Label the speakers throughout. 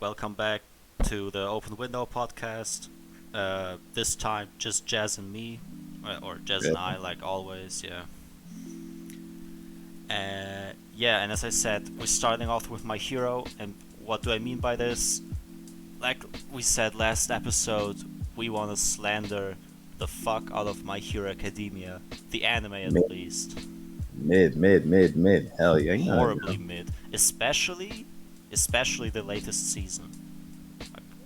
Speaker 1: welcome back to the Open Window podcast. This time, just Jazz and me, or Jazz
Speaker 2: Yeah.
Speaker 1: and I, like always, yeah. Yeah, and as I said, we're starting off with My Hero, and what do I mean by this? Like we said last episode, we want to slander the fuck out of My Hero Academia, the anime at
Speaker 2: Mid,
Speaker 1: least.
Speaker 2: mid. Hell yeah,
Speaker 1: Horribly mid, especially the latest season.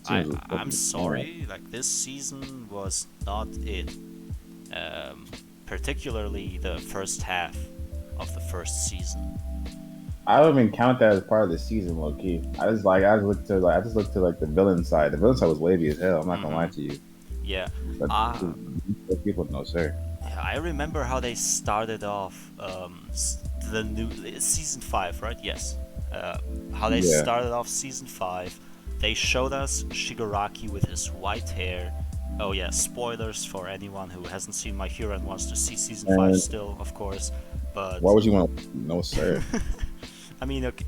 Speaker 1: I
Speaker 2: Seems
Speaker 1: I'm
Speaker 2: fucking trash.
Speaker 1: sorry, like this season was not it. Um, Particularly the first half of the first season.
Speaker 2: I don't even count that as part of the season, low key. I just looked to like the villain side. The villain side was wavy as hell. I'm not gonna lie
Speaker 1: Mm-hmm.
Speaker 2: to you.
Speaker 1: Yeah.
Speaker 2: But
Speaker 1: Uh,
Speaker 2: people, no sir.
Speaker 1: yeah, I remember how they started off the new season 5, right? Yes. How they
Speaker 2: Yeah,
Speaker 1: started off season 5. They showed us Shigaraki with his white hair. Oh yeah, spoilers for anyone who hasn't seen My Hero and wants to see season 5
Speaker 2: and
Speaker 1: still, of course. But
Speaker 2: why would you want? No sir.
Speaker 1: I mean, okay,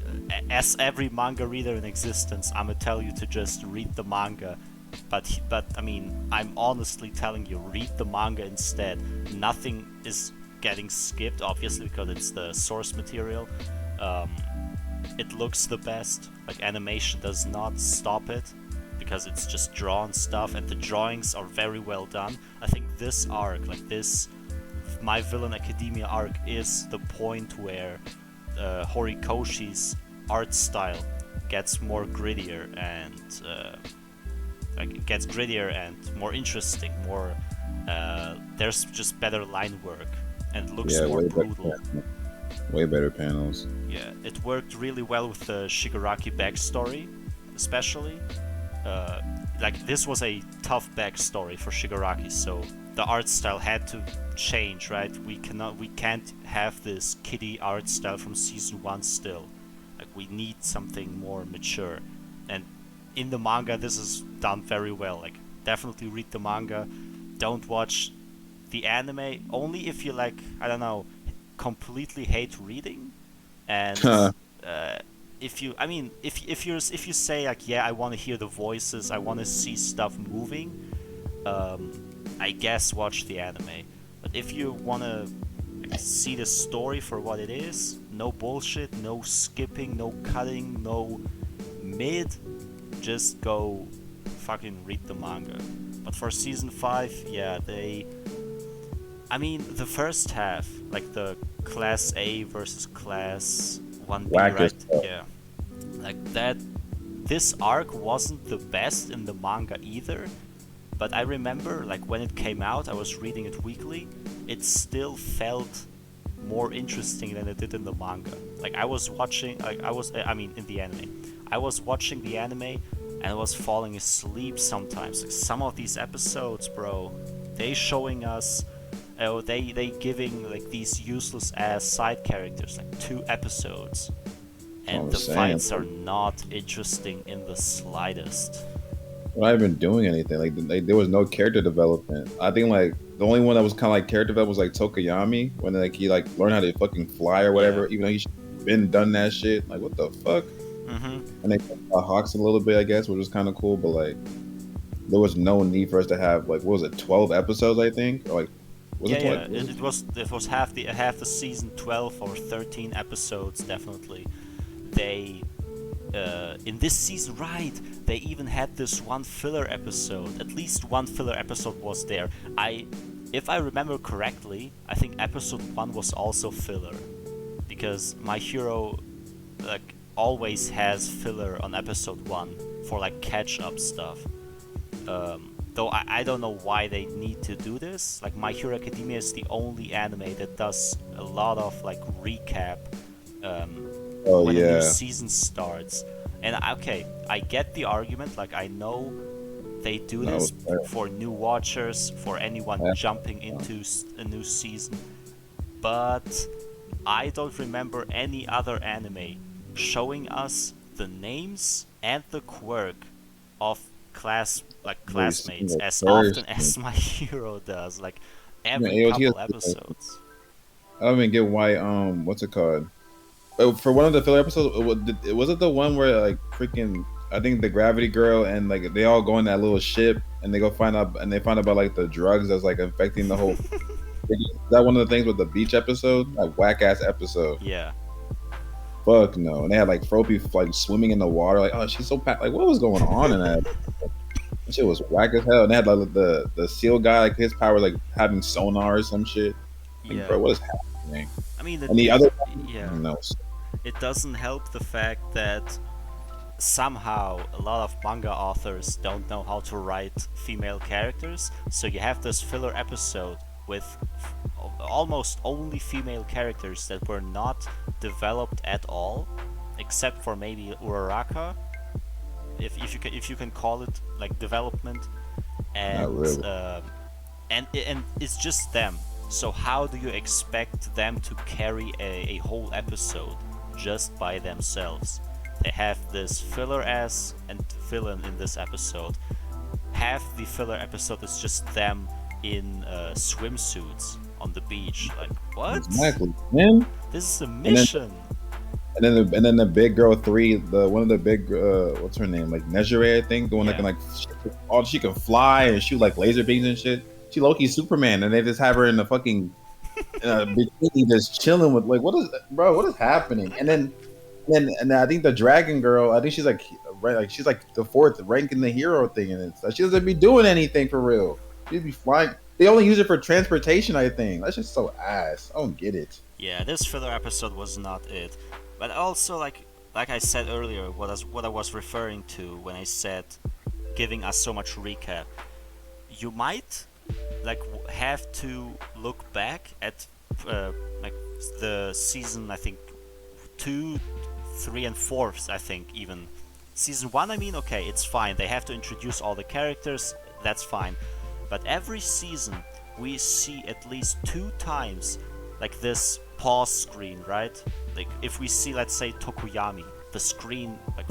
Speaker 1: as every manga reader in existence, I'm gonna tell you to just read the manga. But I mean, I'm honestly telling you, read the manga instead. Nothing is getting skipped, obviously, because it's the source material. Um, it looks the best. Like animation does not stop it because it's just drawn stuff, and the drawings are very well done. I think this arc, like this My Villain Academia arc, is the point where Horikoshi's art style gets more grittier and like it gets grittier and more interesting. There's just better line work and it looks
Speaker 2: Yeah,
Speaker 1: more brutal.
Speaker 2: way better panels.
Speaker 1: Yeah, it worked really well with the Shigaraki backstory, especially. Uh, like this was a tough backstory for Shigaraki, so the art style had to change, right? We can't have this kiddie art style from season 1 still. Like we need something more mature. And in the manga this is done very well. Like definitely read the manga. Don't watch the anime only if you, like, I don't know, completely hate reading. And uh, if you, I mean, if you say like, yeah, I want to hear the voices, I want to see stuff moving, um, I guess watch the anime. But if you want to see the story for what it is, no bullshit, no skipping, no cutting, no mid, just go fucking read the manga. But for season 5, yeah, I mean, the first half, like the Class A versus Class 1B,
Speaker 2: Whack as
Speaker 1: right?
Speaker 2: hell.
Speaker 1: Yeah. Like that, this arc wasn't the best in the manga either, but I remember, like, when it came out, I was reading it weekly, it still felt more interesting than it did in the manga. Like, I mean, in the anime. I was watching the anime and I was falling asleep sometimes. Like, some of these episodes, bro, they showing us, they giving, like, these useless ass side characters, like, 2 episodes.
Speaker 2: That's what
Speaker 1: And
Speaker 2: I'm
Speaker 1: the
Speaker 2: saying.
Speaker 1: fights are not interesting in the slightest.
Speaker 2: Not even doing anything. Like there was no character development. I think like the only one that was kind of like character development was like Tokuyami when like he like learned how to fucking fly or
Speaker 1: Yeah.
Speaker 2: whatever. Even though he should been done that shit. Like what the fuck?
Speaker 1: Mm-hmm.
Speaker 2: And they Hawks a little bit, I guess, which was kind of cool. But like there was no need for us to have like what was it, 12 episodes? I think or like was
Speaker 1: Yeah,
Speaker 2: it
Speaker 1: yeah.
Speaker 2: 12?
Speaker 1: It was half the season, 12 or 13 episodes definitely. They in this season, right? They even had this one filler episode. At least one filler episode was there. If I remember correctly, I think episode 1 was also filler because My Hero, like, always has filler on episode 1 for like catch up stuff. Though I don't know why they need to do this. Like, My Hero Academia is the only anime that does a lot of like recap um,
Speaker 2: Oh
Speaker 1: when a new
Speaker 2: yeah,
Speaker 1: season starts. And okay, I get the argument. Like, I know they do
Speaker 2: that
Speaker 1: this
Speaker 2: was fair.
Speaker 1: for new watchers, for anyone
Speaker 2: Yeah.
Speaker 1: jumping into a new season. But I don't remember any other anime showing us the names and the quirk of
Speaker 2: Every
Speaker 1: classmates
Speaker 2: single
Speaker 1: as often
Speaker 2: person.
Speaker 1: as My Hero does. Like
Speaker 2: Yeah,
Speaker 1: every
Speaker 2: AOT
Speaker 1: couple
Speaker 2: is,
Speaker 1: episodes.
Speaker 2: I don't even get why. What's it called? Oh, for one of the filler episodes, was it the one where like freaking I think the Gravity Girl and like they all go in that little ship and they go find out and they find out about like the drugs that's like infecting the whole. Is that one of the things with the beach episode? Like whack ass episode.
Speaker 1: Yeah.
Speaker 2: Fuck no. And they had like Froppy like swimming in the water. Like, oh, she's so like, what was going on in that? That shit was whack as hell. And they had like the seal guy, like his power was like having sonar or some shit. Like,
Speaker 1: Yeah.
Speaker 2: bro, what is happening?
Speaker 1: I mean,
Speaker 2: And the other,
Speaker 1: yeah,
Speaker 2: no,
Speaker 1: it doesn't help the fact that somehow a lot of manga authors don't know how to write female characters, so you have this filler episode with almost only female characters that were not developed at all, except for maybe Uraraka, if you can call it like development, and
Speaker 2: not really.
Speaker 1: and it's just them. So how do you expect them to carry a whole episode just by themselves? They have this filler ass and villain in this episode. Half the filler episode is just them in swimsuits on the beach. Like, what?
Speaker 2: Exactly, man.
Speaker 1: This is a mission.
Speaker 2: And then the big girl 3, the one of the big what's her name, like Nejire, I think, the one that can like she can fly and shoot like laser beams and shit. She Loki Superman, and they just have her in the fucking bikini, just chilling with like, what is happening? And then I think the Dragon Girl, I think she's like she's like the 4th rank in the hero thing, and it's she doesn't be doing anything for real. She'd be flying. They only use it for transportation, I think. That's just so ass. I don't get it.
Speaker 1: Yeah, this filler episode was not it. But also, like I said earlier, what I was referring to when I said giving us so much recap, you might like have to look back at like the season, I think 2, 3, and 4. I think even season 1. I mean, okay, it's fine. They have to introduce all the characters. That's fine. But every season we see at least 2 times like this pause screen, right? Like if we see, let's say, Tokuyami, the screen like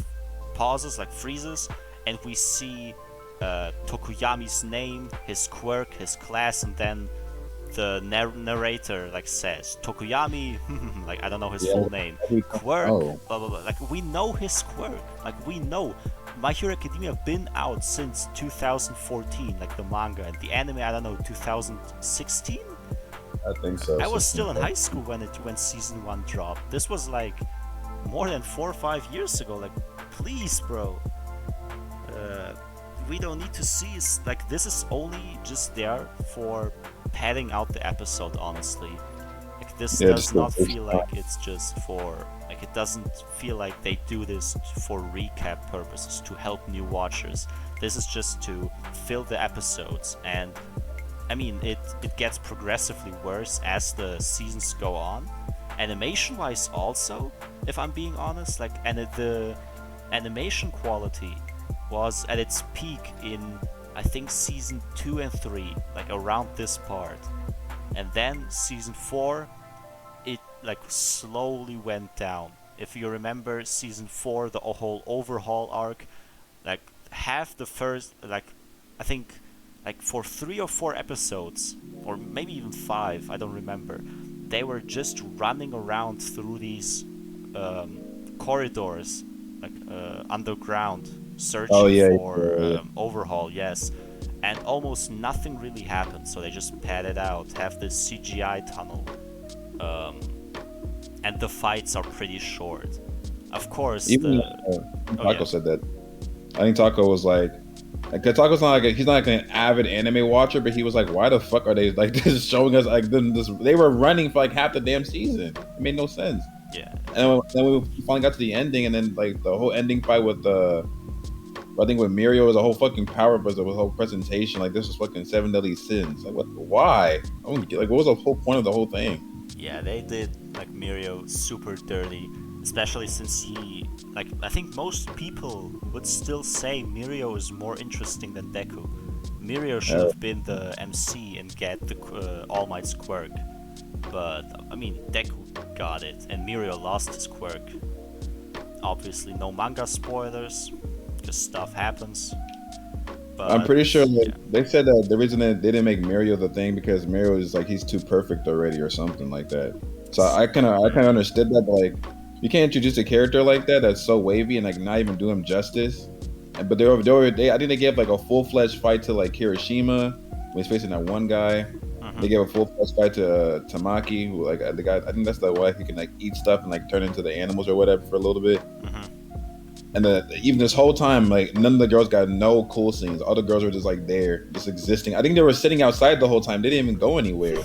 Speaker 1: pauses, like freezes, and we see Tokuyami's name, his quirk, his class, and then the narrator like says Tokuyami, like I don't know his full name, quirk, blah blah blah. Like we know his quirk. Like we know My Hero Academia been out since 2014, like the manga, and the anime, I don't know, 2016.
Speaker 2: I think so.
Speaker 1: I was still in high school when season 1 dropped. This was like more than 4 or 5 years ago. Like, please, bro. We don't need to see. Like, this is only just there for padding out the episode. Honestly, like this does not feel like it's just for. Like, it doesn't feel like they do this for recap purposes to help new watchers. This is just to fill the episodes, and I mean, it gets progressively worse as the seasons go on. Animation-wise also, if I'm being honest, like, and the animation quality was at its peak in, I think, season 2 and 3, like around this part. And then season 4, it like slowly went down. If you remember season 4, the whole overhaul arc, like half the first, like, I think, like for 3 or 4 episodes, or maybe even 5, I don't remember, they were just running around through these corridors, like underground, searching for overhaul, yes. And almost nothing really happened, so they just padded out, have this CGI tunnel. And the fights are pretty short. Of course,
Speaker 2: even Taco said that. I think Taco was like Taco's not like he's not like an avid anime watcher, but he was like, why the fuck are they like this showing us like this? They were running for like half the damn season. It made no sense.
Speaker 1: Yeah.
Speaker 2: And then we finally got to the ending, and then like the whole ending fight with I think with Mirio was a whole fucking power, but the whole presentation like this was fucking 7 Deadly Sins. Like what? Why? I don't get, like what was the whole point of the whole thing?
Speaker 1: Yeah, they did like Mirio super dirty, especially since he, like, I think most people would still say Mirio is more interesting than Deku. Mirio should have been the MC and get the All Might's quirk, but I mean Deku got it and Mirio lost his quirk. Obviously no manga spoilers, just stuff happens. But,
Speaker 2: I'm pretty sure they said that the reason that they didn't make Mirio the thing because Mirio is like he's too perfect already or something like that. So I kind of understood that, but like You can't introduce a character like that that's so wavy and like not even do him justice. But they I think they gave like a full fledged fight to like Hiroshima when he's facing that one guy. They
Speaker 1: Hmm.
Speaker 2: gave a full fledged fight to Tamaki, who like the guy. I think that's the wife who can like eat stuff and like turn into the animals or whatever for a little bit.
Speaker 1: Hmm.
Speaker 2: And even this whole time, like none of the girls got no cool scenes. All the girls were just like there, just existing. I think they were sitting outside the whole time. They didn't even go anywhere.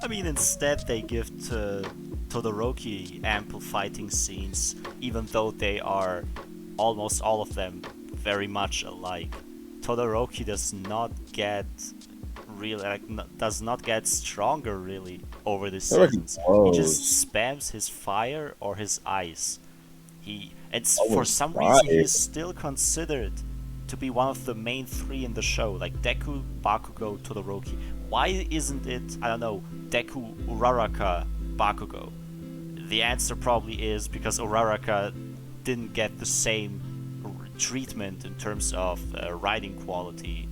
Speaker 1: I mean, instead they give to Todoroki ample fighting scenes, even though they are almost all of them very much alike. Todoroki does not get really does not get stronger really over the
Speaker 2: They were like,
Speaker 1: seasons. He
Speaker 2: close.
Speaker 1: just spams his fire or his ice.
Speaker 2: I
Speaker 1: For
Speaker 2: was
Speaker 1: some reason he
Speaker 2: fire.
Speaker 1: is still considered to be one of the main three in the show, like Deku, Bakugo, Todoroki. Why isn't it, I don't know, Deku, Uraraka, Bakugo? The answer probably is because Uraraka didn't get the same treatment in terms of writing quality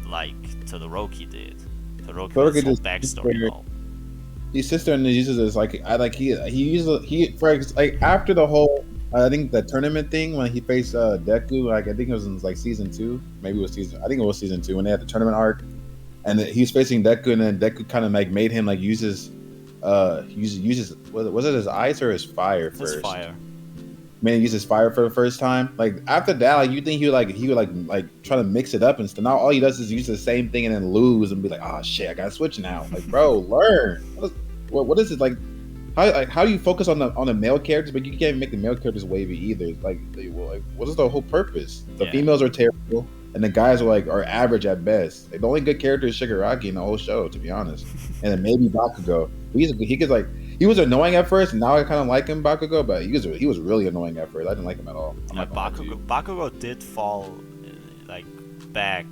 Speaker 1: like Todoroki did. Todoroki with his
Speaker 2: Todoroki
Speaker 1: whole
Speaker 2: just
Speaker 1: backstory and all.
Speaker 2: his sister and uses this like I like he uses he for like after the whole I think the tournament thing when he faced Deku, like I think it was in like season 2, maybe it was season 2 when they had the tournament arc, and he was facing Deku, and then Deku kind of like made him like use his was it his ice or his fire
Speaker 1: His
Speaker 2: first?
Speaker 1: fire.
Speaker 2: Man, he uses fire for the first time. Like after that, like you think he would try to mix it up and stuff. Now all he does is use the same thing and then lose and be like, oh shit, I gotta switch now. Like, bro, learn. What is it like? How do you focus on the male characters, but you can't even make the male characters wavy either? Like what is the whole purpose? The
Speaker 1: Yeah.
Speaker 2: females are terrible, and the guys are average at best. Like, the only good character is Shigaraki in the whole show, to be honest, and then maybe Bakugo. He could like he was annoying at first, and now I kind of like him, Bakugo, but he was really annoying at first. I didn't like him at all. I'm not gonna lie to you.
Speaker 1: Bakugo did fall like back,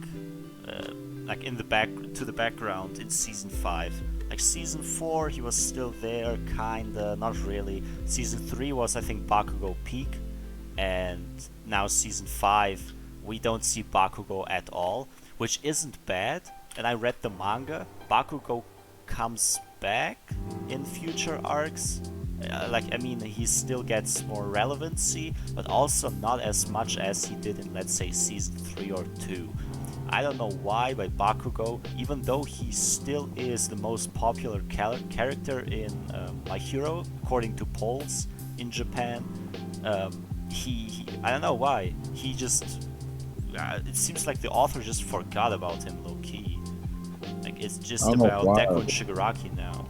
Speaker 1: uh, like in the back to the background in season 5. Like season 4, he was still there, kinda, not really. Season 3 was, I think, Bakugo peak, and now season 5, we don't see Bakugo at all, which isn't bad. And I read the manga. Bakugo comes back in future arcs. I mean, he still gets more relevancy, but also not as much as he did in, let's say, season 3 or 2. I don't know why, but Bakugo, even though he still is the most popular character in My Hero, according to polls in Japan, I don't know why. He just. It seems like the author just forgot about him low key. Like, it's
Speaker 2: I
Speaker 1: just
Speaker 2: don't know
Speaker 1: about
Speaker 2: why.
Speaker 1: Deku and Shigaraki now.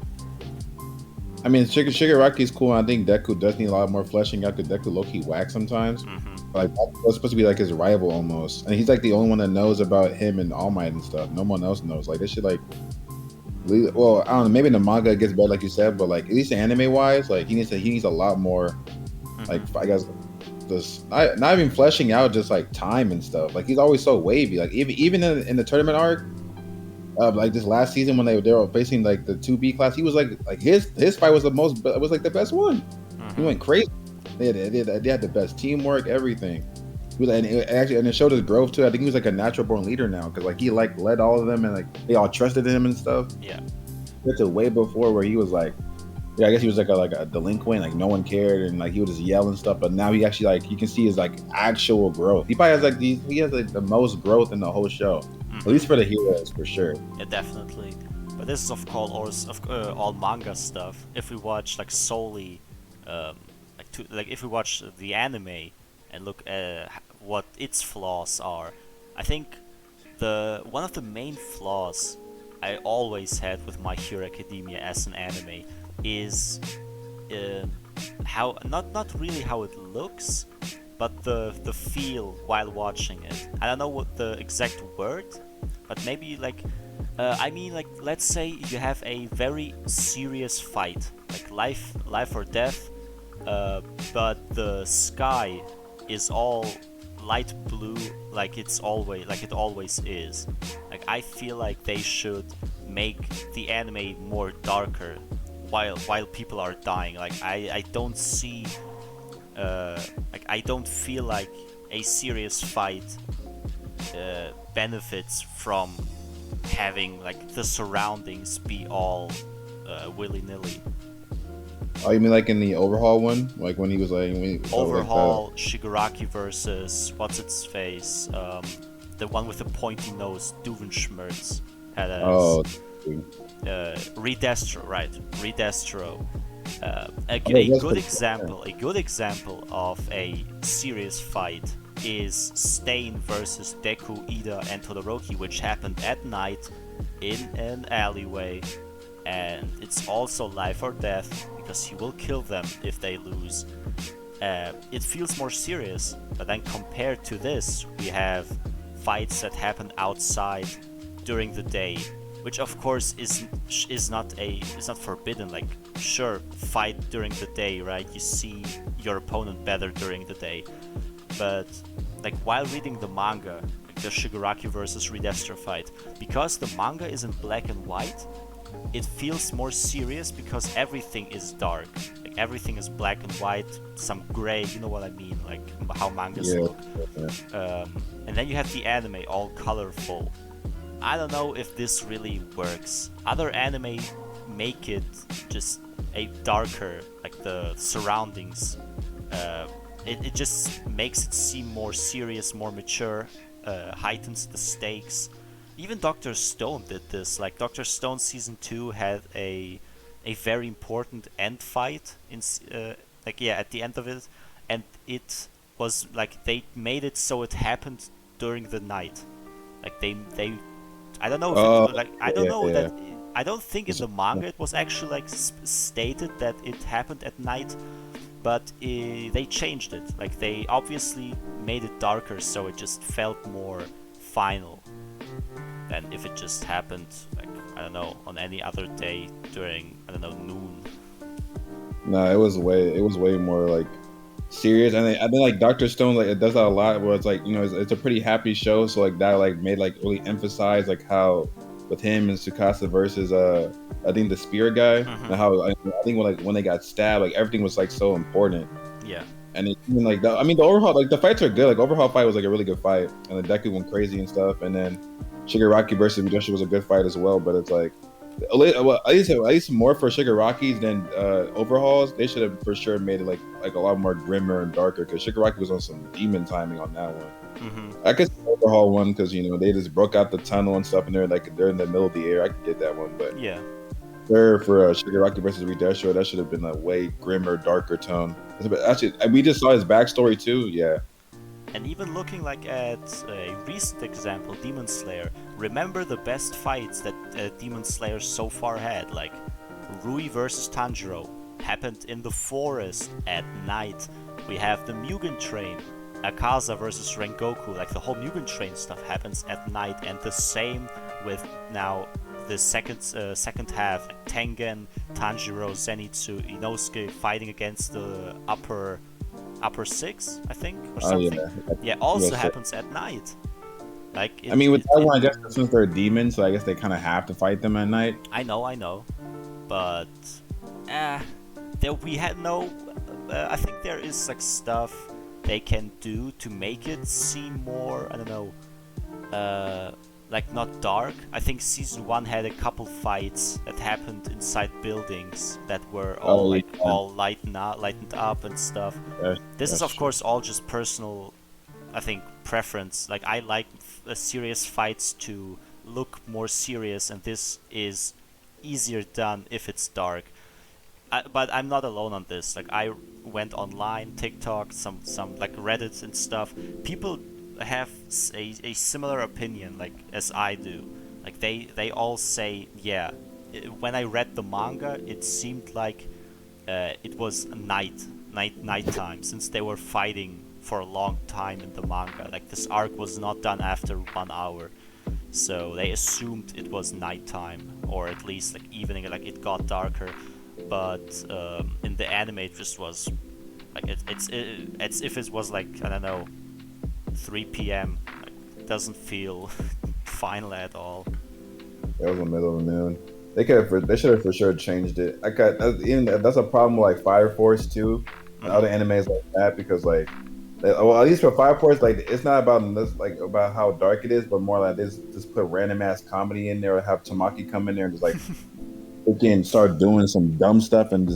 Speaker 2: I mean, Shigaraki's cool. I think Deku does need a lot more fleshing out because Deku low-key whack sometimes.
Speaker 1: Hmm.
Speaker 2: Like Bakugo's supposed to be like his rival almost, and he's like the only one that knows about him and All Might and stuff. No one else knows. Like this shit, like, well, I don't know. Maybe in the manga it gets better, like you said, but like at least anime wise, like he needs a lot more. Like
Speaker 1: Hmm.
Speaker 2: I guess just not even fleshing out, just like time and stuff. Like he's always so wavy. Like even in the tournament arc, like this last season when they were facing like the 2B class, he was like his fight was like the best one. He
Speaker 1: Hmm.
Speaker 2: went crazy. They had the best teamwork, everything. And it showed his growth too. I think he was like a natural born leader now because like he like led all of them and like they all trusted him and stuff.
Speaker 1: Yeah.
Speaker 2: That's a way before where he was like, yeah, I guess he was like a delinquent, like no one cared and like he would just yell and stuff. But now he actually like you can see his like actual growth. He probably has he has like the most growth in the whole show, at
Speaker 1: Hmm.
Speaker 2: least for the heroes for sure.
Speaker 1: Yeah, definitely. But this is of course all manga stuff. If we watch like solely, like if we watch the anime and look at what its flaws are, I think the one of the main flaws I always had with My Hero Academia as an anime is uh, how not really how it looks, but the feel while watching it. I don't know what the exact word, but maybe like I mean like let's say you have a very serious fight, like life or death, but the sky is all light blue like it always is. Like I feel like they should make the anime more darker while people are dying. Like I don't see like I don't feel like a serious fight benefits from having like the surroundings be all willy nilly.
Speaker 2: Oh, you mean like in the overhaul one, like when he was like
Speaker 1: Overhaul, Shigaraki versus what's its face, the one with the pointy nose, Duvenschmerz, had as
Speaker 2: oh,
Speaker 1: Redestro, right? Redestro.
Speaker 2: oh,
Speaker 1: A
Speaker 2: that's
Speaker 1: good
Speaker 2: pretty
Speaker 1: example, of a serious fight is Stain versus Deku, Ida, and Todoroki, which happened at night in an alleyway, and it's also life or death because he will kill them if they lose. It feels more serious, but then compared to this, we have fights that happen outside during the day, which of course is not forbidden. Like, sure, fight during the day, right? You see your opponent better during the day, but like while reading the manga, like the Shigaraki versus Redestra fight, because the manga is in black and white, it feels more serious because everything is dark. Like everything is black and white, some gray. You know what I mean? Like how mangas
Speaker 2: yeah.
Speaker 1: look. And then you have the anime all colorful. I don't know if this really works. Other anime make it just a darker, like the surroundings. It just makes it seem more serious, more mature, heightens the stakes. Even Dr. Stone did this. Like Dr. Stone season 2 had a very important end fight in at the end of it, and it was like they made it so it happened during the night. Like they I don't know if it, like I don't
Speaker 2: yeah,
Speaker 1: know
Speaker 2: yeah.
Speaker 1: that I don't think in the manga it was actually like stated that it happened at night, but they changed it. Like they obviously made it darker so it just felt more final than if it just happened, like, I don't know, on any other day during, I don't know, noon.
Speaker 2: No, it was way more like serious, and I think like Doctor Stone like it does that a lot, where it's like it's a pretty happy show, so like that like made like really emphasize like how with him and Tsukasa versus I think the spear guy, and how I think when they got stabbed, like everything was like so important.
Speaker 1: Yeah.
Speaker 2: And even like I mean the overhaul, like the fights are good. Like overhaul fight was like a really good fight, and the Deku went crazy and stuff. And then Shigaraki versus Midoriya was a good fight as well. But it's like at least more for Shigaraki's than overhauls. They should have for sure made it like a lot more grimmer and darker, because Shigaraki was on some demon timing on that one. I could see the overhaul one because they just broke out the tunnel and stuff, and they're in the middle of the air. I could get that one, but
Speaker 1: Yeah.
Speaker 2: for Shigaraki versus Redestro, that should have been a way grimmer, darker tone. Actually, we just saw his backstory too. Yeah.
Speaker 1: And even looking like at a recent example, Demon Slayer, remember the best fights that Demon Slayer so far had, like Rui versus Tanjiro, happened in the forest at night. We have the Mugen Train, Akaza versus Rengoku, like the whole Mugen Train stuff happens at night, and the same with now the second half, like Tengen, Tanjiro, Zenitsu, Inosuke fighting against the upper six, I think, or something. Yeah, also happens at night. Like
Speaker 2: I mean, with that one, I guess since they're demons, so I guess they kind of have to fight them at night.
Speaker 1: I know, but we had no. I think there is like stuff they can do to make it seem more. I don't know. Like not dark. I think season 1 had a couple fights that happened inside buildings that were all lightened up and stuff. This is of course all just personal, I think, preference. Like I like serious fights to look more serious, and this is easier done if it's dark. But I'm not alone on this. Like I went online, TikTok, some like Reddit and stuff. People have a similar opinion like as I do. Like they all say, yeah, when I read the manga, it seemed like it was nighttime, since they were fighting for a long time in the manga. Like this arc was not done after 1 hour, so they assumed it was nighttime, or at least like evening, like it got darker. But in the anime, it just was like it's if it was like, I don't know, 3 p.m. Like, it doesn't feel final at all.
Speaker 2: It was in the middle of noon. They should have for sure changed it. That's a problem with like Fire Force too, and other animes like that, because like, well, at least for Fire Force, like it's not about this, like about how dark it is, but more like they just put random ass comedy in there, or have Tamaki come in there and just like they can start doing some dumb stuff and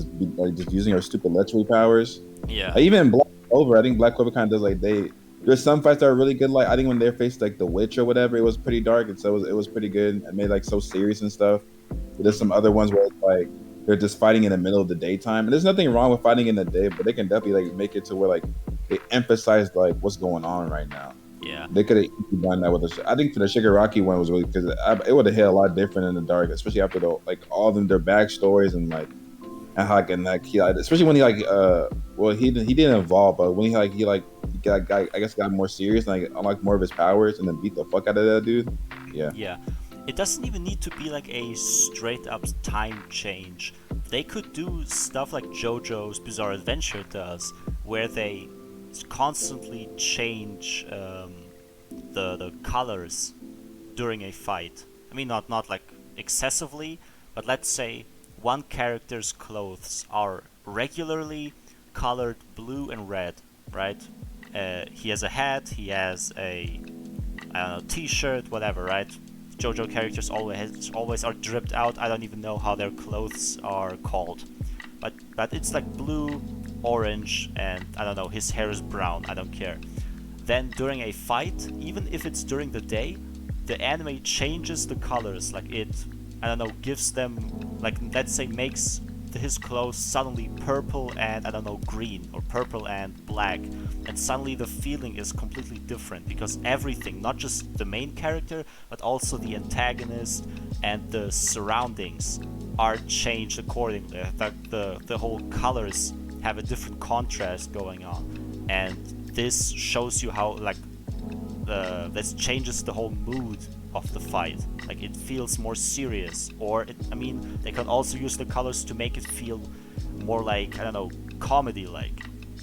Speaker 2: just using her stupid lechery powers.
Speaker 1: Yeah.
Speaker 2: Like, even Black Clover, I think Black Clover kind of does like there's some fights that are really good. Like I think when they faced like the Witch or whatever, it was pretty dark and so it was pretty good and made like so serious and stuff. But there's some other ones where it's like they're just fighting in the middle of the daytime, and there's nothing wrong with fighting in the day, but they can definitely like make it to where like they emphasize like what's going on right now.
Speaker 1: Yeah.
Speaker 2: They could have done that with I think for the Shigaraki one was really because it would have hit a lot different in the dark, especially after like all of them their backstories and like and how like he like, especially when he like well he didn't evolve, but when he got I guess got more serious and like unlocked more of his powers and then beat the fuck out of that dude. Yeah.
Speaker 1: Yeah. It doesn't even need to be like a straight up time change. They could do stuff like JoJo's Bizarre Adventure does, where they constantly change the colors during a fight. I mean, not like excessively, but let's say one character's clothes are regularly colored blue and red, right? He has a hat, he has a t-shirt, whatever, right? JoJo characters always are dripped out. I don't even know how their clothes are called, but it's like blue, orange, and I don't know. His hair is brown. I don't care. Then during a fight, even if it's during the day, the anime changes the colors. Like I don't know, gives them like let's say makes his clothes suddenly purple and I don't know green or purple and black, and suddenly the feeling is completely different because everything, not just the main character but also the antagonist and the surroundings are changed accordingly. The whole colors have a different contrast going on, and this shows you how like this changes the whole mood of the fight. Like it feels more serious, or they can also use the colors to make it feel more like, I don't know, comedy like.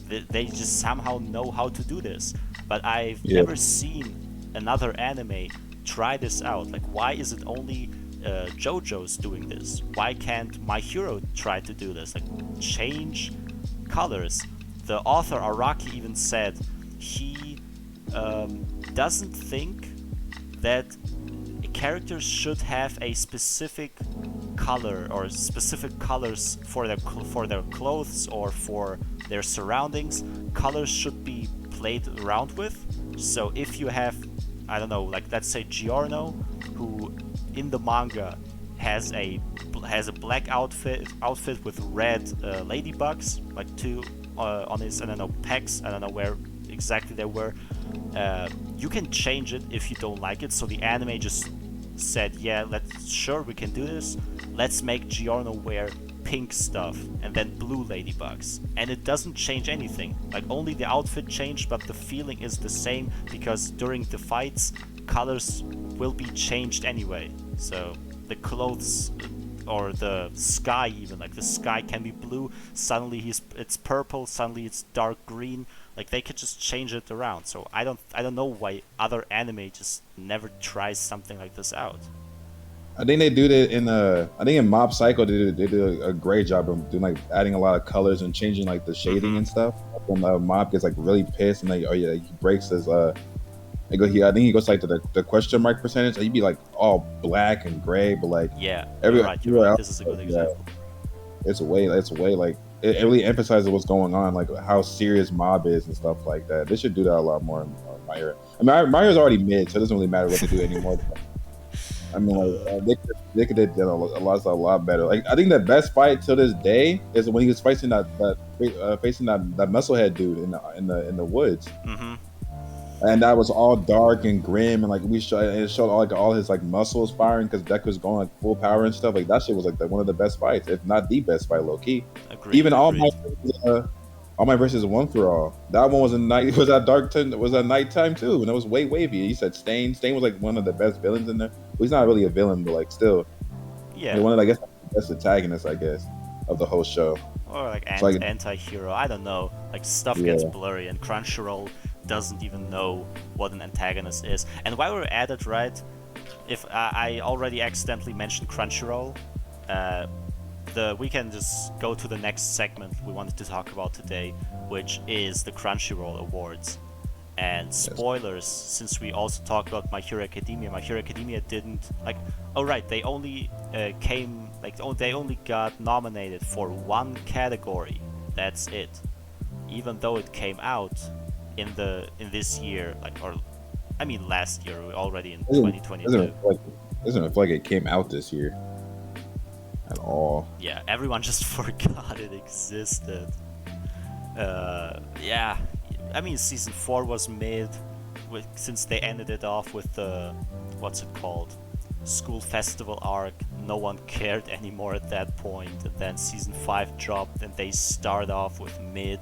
Speaker 1: They just somehow know how to do this, but I've never seen another anime try this out. Like, why is it only JoJo's doing this? Why can't My Hero try to do this? Like, change colors. The author Araki even said he doesn't think that characters should have a specific color or specific colors for their clothes or for their surroundings. Colors should be played around with. So if you have, I don't know, like let's say Giorno, who in the manga has a black outfit with red ladybugs, like two on his, I don't know, pecs. I don't know where exactly they were. You can change it if you don't like it. So the anime just said, yeah, sure, we can do this. Let's make Giorno wear pink stuff and then blue ladybugs, and it doesn't change anything. Like, only the outfit changed, but the feeling is the same because during the fights, colors will be changed anyway. So the clothes or the sky, even like the sky can be blue, suddenly it's purple, suddenly it's dark green. Like, they could just change it around. So I don't know why other anime just never tries something like this out.
Speaker 2: I think they do that I think in Mob Psycho they do a great job of doing like adding a lot of colors and changing like the shading and stuff. When Mob gets like really pissed and like, oh yeah, he breaks his I think he goes like to the question mark percentage. He'd be like all black and gray, but like
Speaker 1: yeah, you're right. This is a good example.
Speaker 2: It's way like it really emphasizes what's going on, like how serious Mob is and stuff like that. They should do that a lot more in My Hero. I mean, My Hero's already mid, so it doesn't really matter what they do anymore. I mean, like, they could have done a lot better. Like, I think the best fight till this day is when he was facing that musclehead dude in the woods.
Speaker 1: Mm-hmm.
Speaker 2: And that was all dark and grim, and like it showed all his like muscles firing because Deku was going like full power and stuff. Like, that shit was like one of the best fights, if not the best fight, low key.
Speaker 1: Agreed,
Speaker 2: Even All My versus One for All. That one was was at nighttime too, and it was way wavy. You said Stain was like one of the best villains in there. Well, he's not really a villain, but like still,
Speaker 1: yeah,
Speaker 2: one of the best antagonists, I guess, of the whole show.
Speaker 1: Or like anti-hero. I don't know. Like, stuff gets blurry, and Crunchyroll doesn't even know what an antagonist is. And while we're at it, right? If I already accidentally mentioned Crunchyroll, we can just go to the next segment we wanted to talk about today, which is the Crunchyroll Awards. And spoilers, since we also talked about My Hero Academia. My Hero Academia didn't like. Oh right, they only came Like they only got nominated for one category. That's it. Even though it came out in this year, last year, we're already in 2022.
Speaker 2: Doesn't feel like it came out this year at all.
Speaker 1: Yeah, everyone just forgot it existed. Yeah, I mean, season 4 was mid, since they ended it off with the, what's it called, school festival arc. No one cared anymore at that point. And then season 5 dropped, and they start off with mid.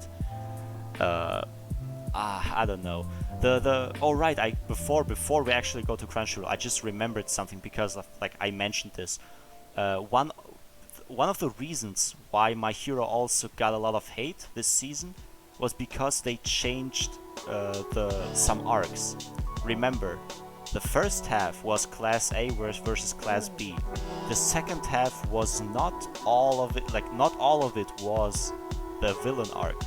Speaker 1: I don't know. Before we actually go to Crunchyroll, I just remembered something because of, I mentioned this. One of the reasons why My Hero also got a lot of hate this season was because they changed some arcs. Remember, the first half was Class A versus Class B. The second half was not all of it was the villain arc.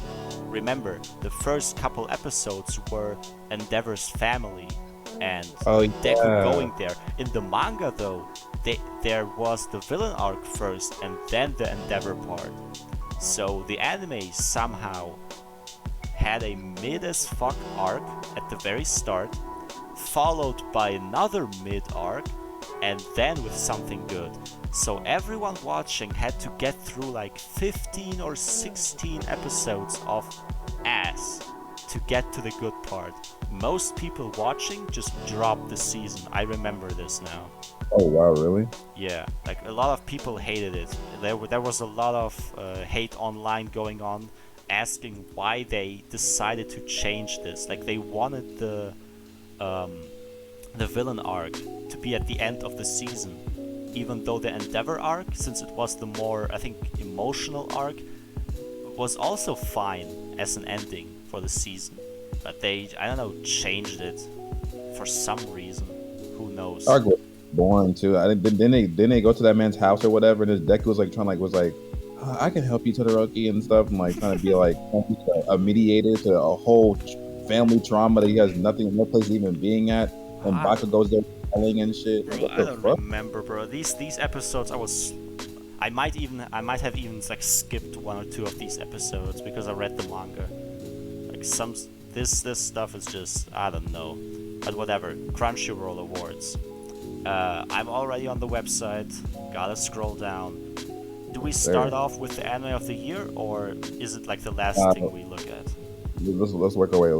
Speaker 1: Remember, the first couple episodes were Endeavor's family and Deku going there. In the manga, though, there was the villain arc first and then the Endeavor part. So the anime somehow had a mid as fuck arc at the very start, followed by another mid arc, and then with something good. So everyone watching had to get through 15 or 16 episodes of ass to get to the good part. Most people watching just dropped the season. I remember this now.
Speaker 2: Oh wow, really?
Speaker 1: Yeah, a lot of people hated it. There was a lot of hate online going on, asking why they decided to change this. They wanted the villain arc to be at the end of the season, even though the Endeavor arc, since it was the more, I think, emotional arc, was also fine as an ending for the season. But they, I don't know, changed it for some reason. Who knows?
Speaker 2: Arc was boring too. Didn't they go to that man's house or whatever, and his deck was I can help you, Todoroki, and stuff, and trying to be a mediator to a whole family trauma that he has no place even being at, and Baka goes there yelling and shit.
Speaker 1: Bro, I don't remember, bro. These episodes, I might have even skipped one or two of these episodes because I read the manga. This stuff is just, I don't know. But whatever. Crunchyroll Awards. I'm already on the website. Gotta scroll down. Do we start off with the anime of the year, or is it the last thing we look at?
Speaker 2: Let's work our way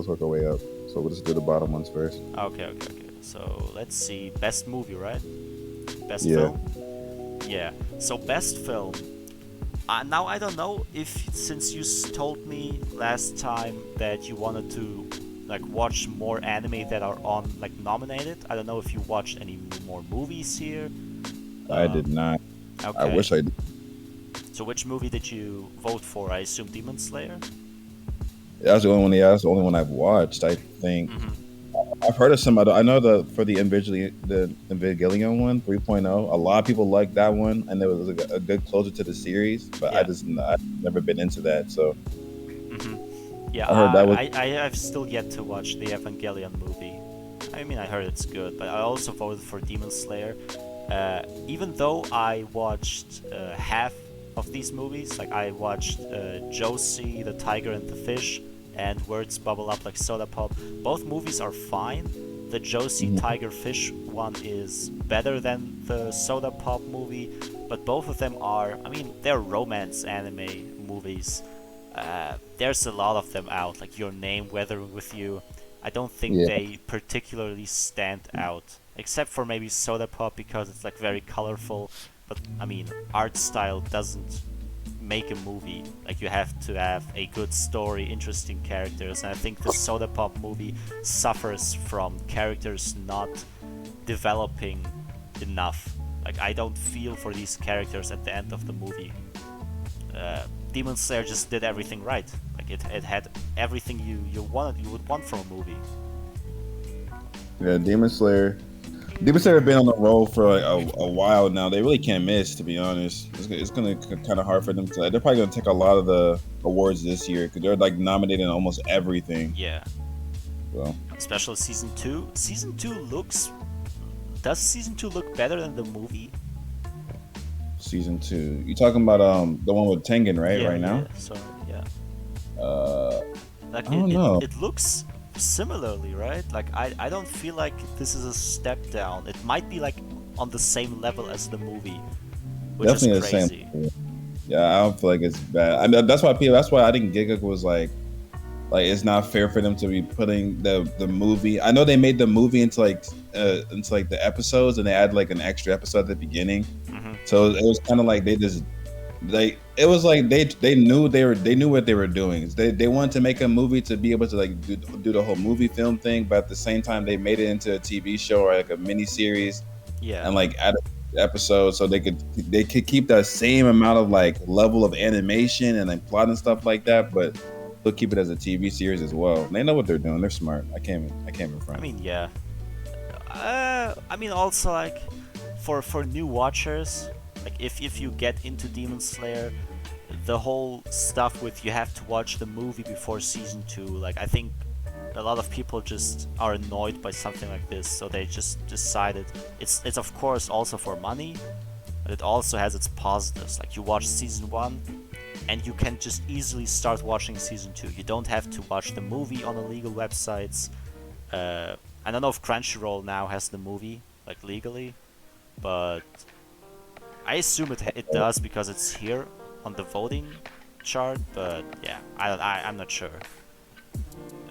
Speaker 2: up. So we'll just do the bottom ones first.
Speaker 1: Okay. So let's see. Best movie, right? Best film? Yeah. So best film. Now I don't know if, since you told me last time that you wanted to watch more anime that are on nominated. I don't know if you watched any more movies here.
Speaker 2: I did not.
Speaker 1: Okay.
Speaker 2: I wish I did.
Speaker 1: So which movie did you vote for? I assume Demon Slayer?
Speaker 2: That's the only one. Yeah, that's the only one I've watched, I think. Mm-hmm. I've heard of some other. I know for the Evangelion one, 3.0. A lot of people like that one, and it was a good closer to the series. But I've never been into that. So.
Speaker 1: Mm-hmm. Yeah,
Speaker 2: I heard that was.
Speaker 1: I've still yet to watch the Evangelion movie. I mean, I heard it's good, but I also voted for Demon Slayer. Even though I watched half of these movies, I watched Josie, the Tiger and the Fish, and Words Bubble Up Like Soda Pop. Both movies are fine. The Josie Tiger Fish one is better than the Soda Pop movie, but both of them are, they're romance anime movies. There's a lot of them out, Your Name, Weathering With You. I don't think they particularly stand out, except for maybe Soda Pop because it's very colorful. But art style doesn't make a movie. You have to have a good story, interesting characters, and I think the Soda Pop movie suffers from characters not developing enough. I don't feel for these characters at the end of the movie. Demon Slayer just did everything right. It had everything you would want from a movie.
Speaker 2: Yeah, Demon Slayer have been on the roll for a while now. They really can't miss, to be honest. It's gonna kind of hard for them to. They're probably gonna take a lot of the awards this year because they're nominated in almost everything.
Speaker 1: Yeah.
Speaker 2: So.
Speaker 1: Especially season 2. Does season 2 look better than the movie?
Speaker 2: season 2. You talking about the one with Tengen, right?
Speaker 1: Yeah,
Speaker 2: Right now.
Speaker 1: so yeah,
Speaker 2: Uh,
Speaker 1: like
Speaker 2: I don't know.
Speaker 1: it looks similarly, right? Like I don't feel like this is a step down. It might be like on the same level as the movie, which is
Speaker 2: Definitely the same.
Speaker 1: crazy.
Speaker 2: Yeah, I don't feel like it's bad. I mean, that's why people. That's why I think Giga was like it's not fair for them to be putting the movie. I know they made the movie into like the episodes, and they add like an extra episode at the beginning.
Speaker 1: Hmm.
Speaker 2: So it was kind of like they it was like they knew they knew what they were doing. They wanted to make a movie to be able to like do the whole movie film thing, but at the same time they made it into a TV show or like a mini series
Speaker 1: Yeah.
Speaker 2: and like add episodes so they could keep that same amount of like level of animation and like plot and stuff like that, but they'll keep it as a TV series as well. They know what they're doing. They're smart. I can't in
Speaker 1: I
Speaker 2: front.
Speaker 1: mean, yeah. I mean, also like for new watchers, like if you get into Demon Slayer, the whole stuff with you have to watch the movie before season 2. Like I think a lot of people just are annoyed by something like this, so they just decided it's of course also for money, but it also has its positives. Like you watch season 1 and you can just easily start watching season 2. You don't have to watch the movie on illegal websites. I don't know if Crunchyroll now has the movie like legally, but I assume it does because it's here on the voting chart. But yeah, I'm not sure.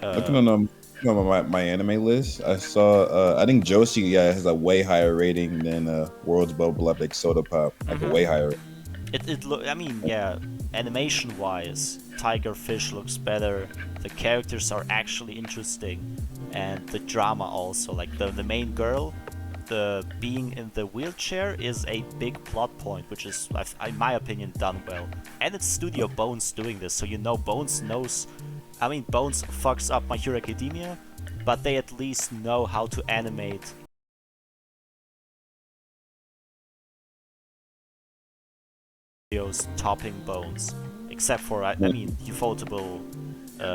Speaker 2: Looking on my anime list, I saw I think Joshi has a way higher rating than World's Beloved Soda Pop, like a way higher.
Speaker 1: I mean, yeah, animation wise, Tiger Fish looks better. The characters are actually interesting, and the drama also. Like the main girl, the being in the wheelchair is a big plot point, which is, in my opinion, done well. And it's Studio Bones doing this, so you know Bones knows. I mean, Bones fucks up My Hero Academia, but they at least know how to animate videos topping Bones. Except for, I mean, ufotable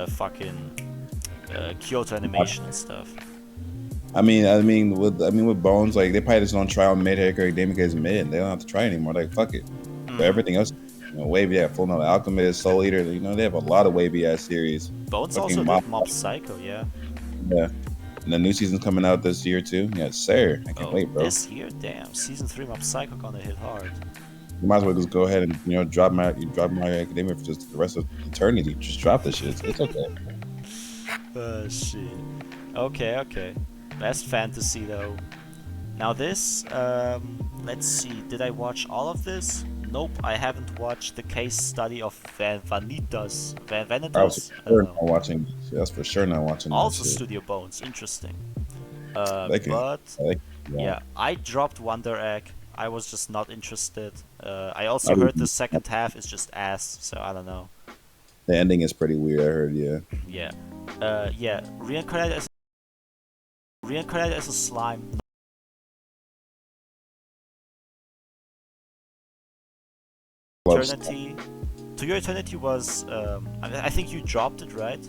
Speaker 1: fucking Kyoto Animation and stuff.
Speaker 2: I mean with Bones, like they probably just don't try on mid academic as mid. They don't have to try anymore. Like fuck it. But everything else, wavy Full Metal Alchemist, Soul Eater. They have a lot of wavy ass series.
Speaker 1: Bones also did Mob Psycho, yeah.
Speaker 2: Yeah. And the new season's coming out this year too. Yes, sir. I can't wait, bro.
Speaker 1: This year, damn. Season 3 Mob Psycho gonna hit hard.
Speaker 2: You might as well just go ahead and drop my academia for just the rest of eternity. Just drop the shit. It's okay.
Speaker 1: Shit. Okay. Best fantasy though. Now this, let's see. Did I watch all of this? Nope, I haven't watched the case study of Vanitas. Vanitas?
Speaker 2: That's for sure not watching.
Speaker 1: Also Studio Bones, interesting.
Speaker 2: But
Speaker 1: yeah, I dropped Wonder Egg. I was just not interested. I also heard the second half is just ass, so I don't know.
Speaker 2: The ending is pretty weird, I heard, yeah.
Speaker 1: Yeah. Reincarnated as a slime. Eternity. To Your Eternity was, I think you dropped it, right?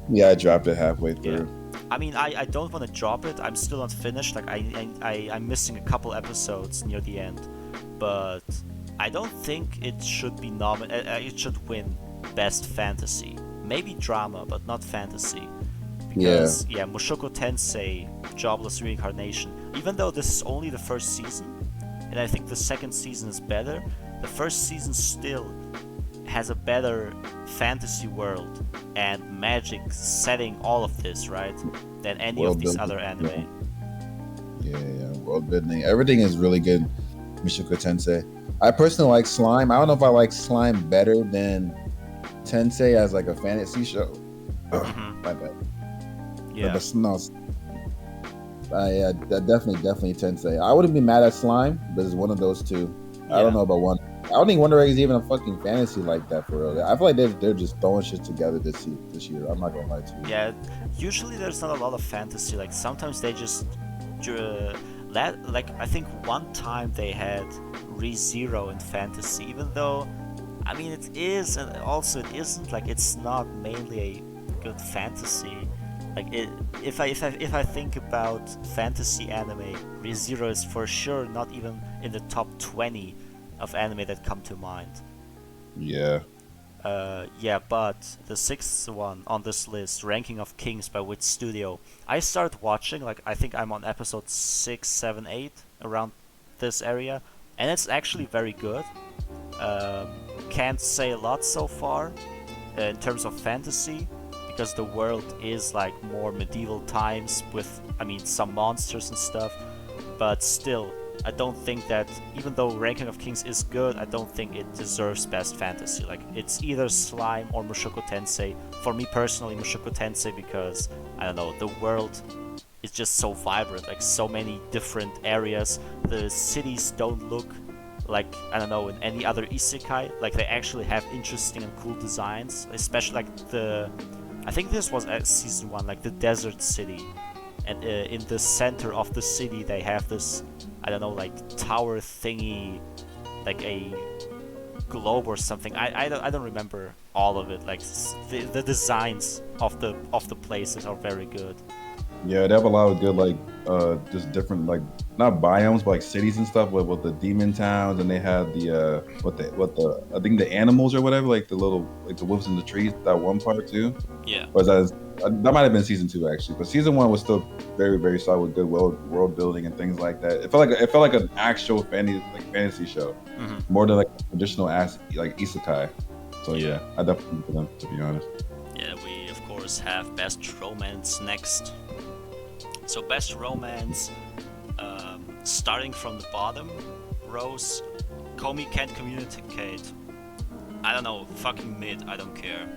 Speaker 2: Yeah, I dropped it halfway through.
Speaker 1: Yeah. I mean, I don't want to drop it. I'm still not finished. Like I'm missing a couple episodes near the end, but I don't think it should be it should win Best Fantasy. Maybe drama, but not fantasy. Because yeah, Mushoku Tensei, Jobless Reincarnation. Even though this is only the first season, and I think the second season is better, the first season still has a better fantasy world and magic setting, all of this, right, than any world of these other anime.
Speaker 2: Yeah, world building. Everything is really good. Mushoku Tensei. I personally like Slime. I don't know if I like Slime better than Tensei as like a fantasy show. My bad.
Speaker 1: Yeah.
Speaker 2: Yeah, definitely Tensei. I wouldn't be mad at Slime, but it's one of those two. Yeah. I don't know about one. I don't think Wonder Egg is even a fucking fantasy like that for real. I feel like they're just throwing shit together this year. I'm not gonna lie to you.
Speaker 1: Yeah, usually there's not a lot of fantasy. Like sometimes they just like I think one time they had ReZero in fantasy, even though I mean it is and also it isn't. Like it's not mainly a good fantasy. Like if I think about fantasy anime, ReZero is for sure not even in the top 20 of anime that come to mind.
Speaker 2: Yeah.
Speaker 1: Yeah, but the sixth one on this list, Ranking of Kings by which studio? I started watching, like, I think I'm on episode 6, 7, 8, around this area, and it's actually very good. Um, can't say a lot so far in terms of fantasy, because the world is like more medieval times with, I mean, some monsters and stuff, but still, I don't think that, even though Ranking of Kings is good, I don't think it deserves Best Fantasy. Like, it's either Slime or Mushoku Tensei. For me personally, Mushoku Tensei, because, I don't know, the world is just so vibrant, like, so many different areas. The cities don't look like, I don't know, in any other isekai. Like, they actually have interesting and cool designs, especially, like, I think this was season 1, like, the desert city. And in the center of the city they have this, I don't know, like tower thingy, like a globe or something. I don't remember all of it. Like the designs of the places are very good.
Speaker 2: Yeah, they have a lot of good like just different like not biomes but like cities and stuff with the demon towns, and they had the what the I think the animals or whatever, like the little like the wolves in the trees, that one part too.
Speaker 1: Yeah.
Speaker 2: Was that might have been season 2 actually, but season 1 was still very very solid with good world building and things like that. It felt like an actual fantasy show, more than like a traditional like isekai. So yeah, I definitely for them, to be honest.
Speaker 1: Yeah, we of course have Best Romance next. So Best Romance, starting from the bottom, Rose, Komi Can't Communicate. I don't know, fucking mid, I don't care.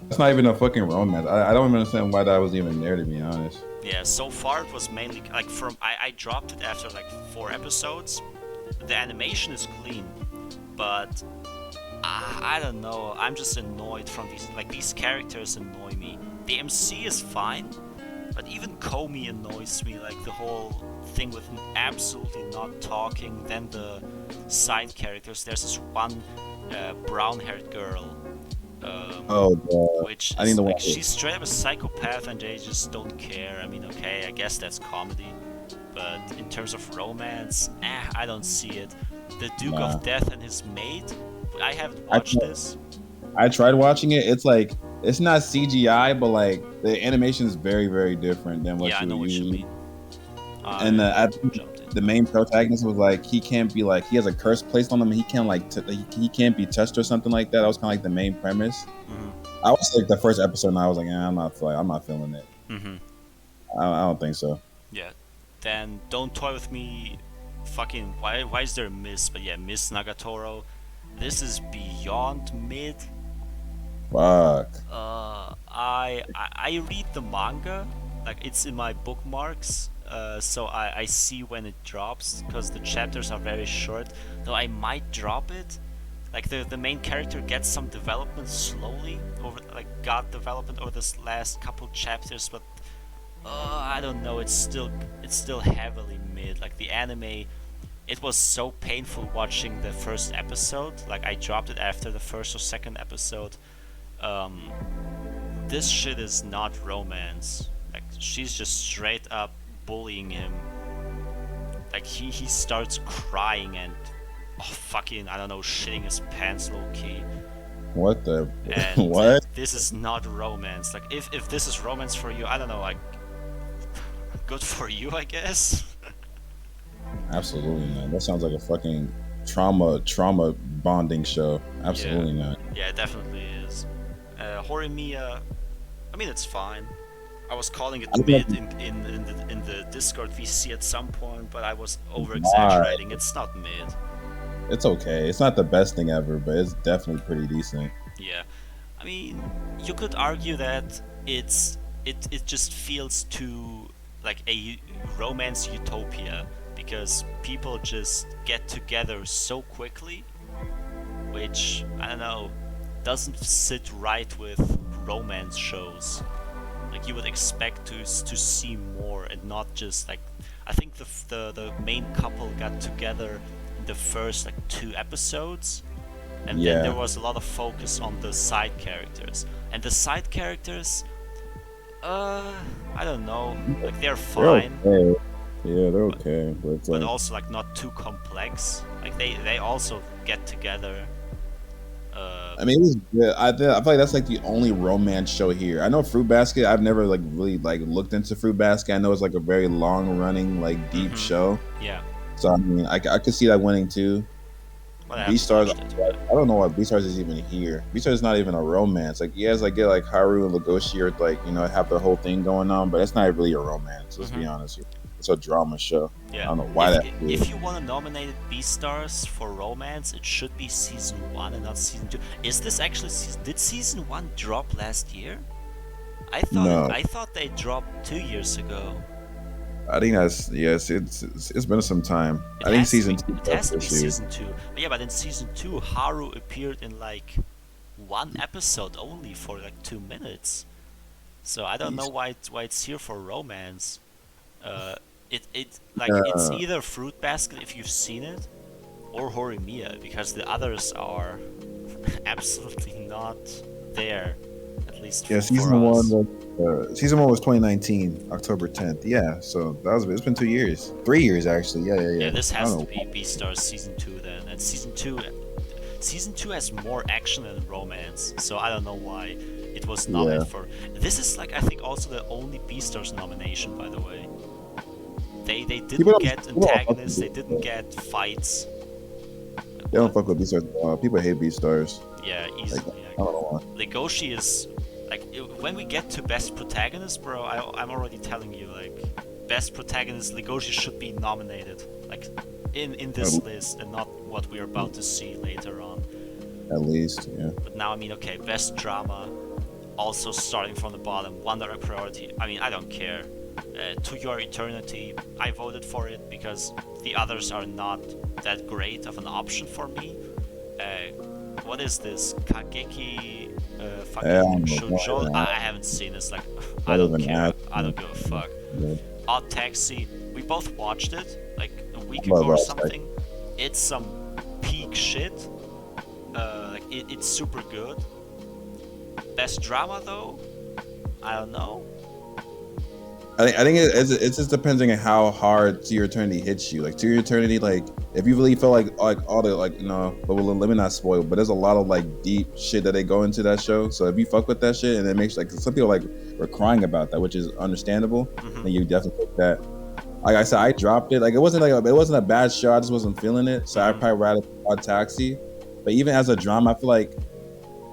Speaker 2: That's not even a fucking romance. I don't even understand why that was even there, to be honest.
Speaker 1: Yeah, so far it was mainly, like, I dropped it after like 4 episodes. The animation is clean, but I don't know, I'm just annoyed from these characters annoy me. The MC is fine, but even Komi annoys me, like the whole thing with absolutely not talking. Then the side characters, there's this one brown-haired girl, which is, like, she's straight up a psychopath and they just don't care. I mean, okay, I guess that's comedy, but in terms of romance, I don't see it. The Duke of Death and his maid, I haven't watched this.
Speaker 2: I tried watching it. It's like, it's not CGI, but like the animation is very, very different than what
Speaker 1: I know what you mean.
Speaker 2: And the main protagonist was like, he can't be like, he has a curse placed on him. And he can't like, he can't be touched or something like that. That was kind of like the main premise. I was like the first episode, and I was like, I'm not feeling it. I don't think so.
Speaker 1: Yeah. Then Don't Toy With Me. Fucking why is there a Miss? But yeah, Miss Nagatoro. This is beyond mid.
Speaker 2: Fuck.
Speaker 1: I read the manga, like it's in my bookmarks, so I see when it drops, because the chapters are very short. Though I might drop it. Like the main character gets some development slowly got development over this last couple chapters, but I don't know. It's still heavily mid. Like the anime, it was so painful watching the first episode. Like I dropped it after the first or second episode. This shit is not romance. Like she's just straight up bullying him. Like he starts crying and fucking, I don't know, shitting his pants low key.
Speaker 2: What the
Speaker 1: and
Speaker 2: what?
Speaker 1: This is not romance. Like if this is romance for you, I don't know, like good for you, I guess.
Speaker 2: Absolutely not. That sounds like a fucking trauma bonding show. Absolutely not.
Speaker 1: Yeah, it definitely is. Horimiya, I mean, it's fine. I was calling it mid in the Discord VC at some point, but I was over exaggerating. It's not mid.
Speaker 2: It's okay. It's not the best thing ever, but it's definitely pretty decent.
Speaker 1: Yeah, I mean, you could argue that it just feels too like a romance utopia, because people just get together so quickly, which, I don't know, doesn't sit right with romance shows. Like you would expect to see more, and not just like, I think the main couple got together in the first like 2 episodes, and then there was a lot of focus on the side characters, and the side characters, I don't know, like they're fine.
Speaker 2: They're okay. Yeah, they're okay, but
Speaker 1: also like not too complex. Like they also get together.
Speaker 2: I mean, it was good. I feel like that's like the only romance show here. I know Fruit Basket. I've never like really like looked into Fruit Basket. I know it's like a very long running, like deep show.
Speaker 1: Yeah.
Speaker 2: So I mean, I could see that winning too.
Speaker 1: But I haven't
Speaker 2: Beastars.
Speaker 1: watched it.
Speaker 2: I don't know why Beastars is even here. Beastars is not even a romance. Like yes, I get like Haru and Legoshi are like have their whole thing going on, but it's not really a romance. Let's be honest here. It's a drama show.
Speaker 1: Yeah.
Speaker 2: I don't know why
Speaker 1: If you want to nominate Beastars for romance, it should be season 1 and not season 2. Is this actually did season 1 drop last year? I thought they dropped 2 years ago.
Speaker 2: I think that's yes. It's been some time. I think season 2.
Speaker 1: It has to be season 2. But yeah, but in season 2, Haru appeared in like one episode only for like 2 minutes. So I don't know why it's here for romance. It's either Fruit Basket if you've seen it, or Horimiya, because the others are absolutely not there. At least for
Speaker 2: season
Speaker 1: us.
Speaker 2: Season 1 was 2019, October 10th. Yeah, so it's been 2 years, 3 years actually. Yeah.
Speaker 1: This has to be Beastars season 2 then, and season 2 has more action than romance. So I don't know why it was nominated for. This is like I think also the only Beastars nomination, by the way. They didn't get antagonists. They didn't get fights.
Speaker 2: They don't fuck with Beastars. People hate Beastars.
Speaker 1: Yeah, easily.
Speaker 2: Like, I don't know why.
Speaker 1: Legoshi is like when we get to best protagonist, bro. I'm already telling you, like best protagonist, Legoshi should be nominated, like in this list, and not what we're about to see later on.
Speaker 2: At least, yeah.
Speaker 1: But now I mean, okay, best drama, also starting from the bottom. One Direct Priority. I mean, I don't care. To Your Eternity, I voted for it because the others are not that great of an option for me. What is this? Kageki fucking Shoujo? I haven't seen this, like, I don't care. I don't give a fuck. Odd Taxi, we both watched it, like, a week ago or something. It's some peak shit. Like, it's super good. Best drama, though? I don't know.
Speaker 2: I think it just depends on how hard To Your Eternity hits you. Like To Your Eternity, like if you really feel like all the but let me not spoil. But there's a lot of like deep shit that they go into that show. So if you fuck with that shit, and it makes like some people like were crying about that, which is understandable. Then you definitely take that. Like I said, I dropped it. Like it wasn't a bad show. I just wasn't feeling it. So I probably rather Odd Taxi. But even as a drama, I feel like.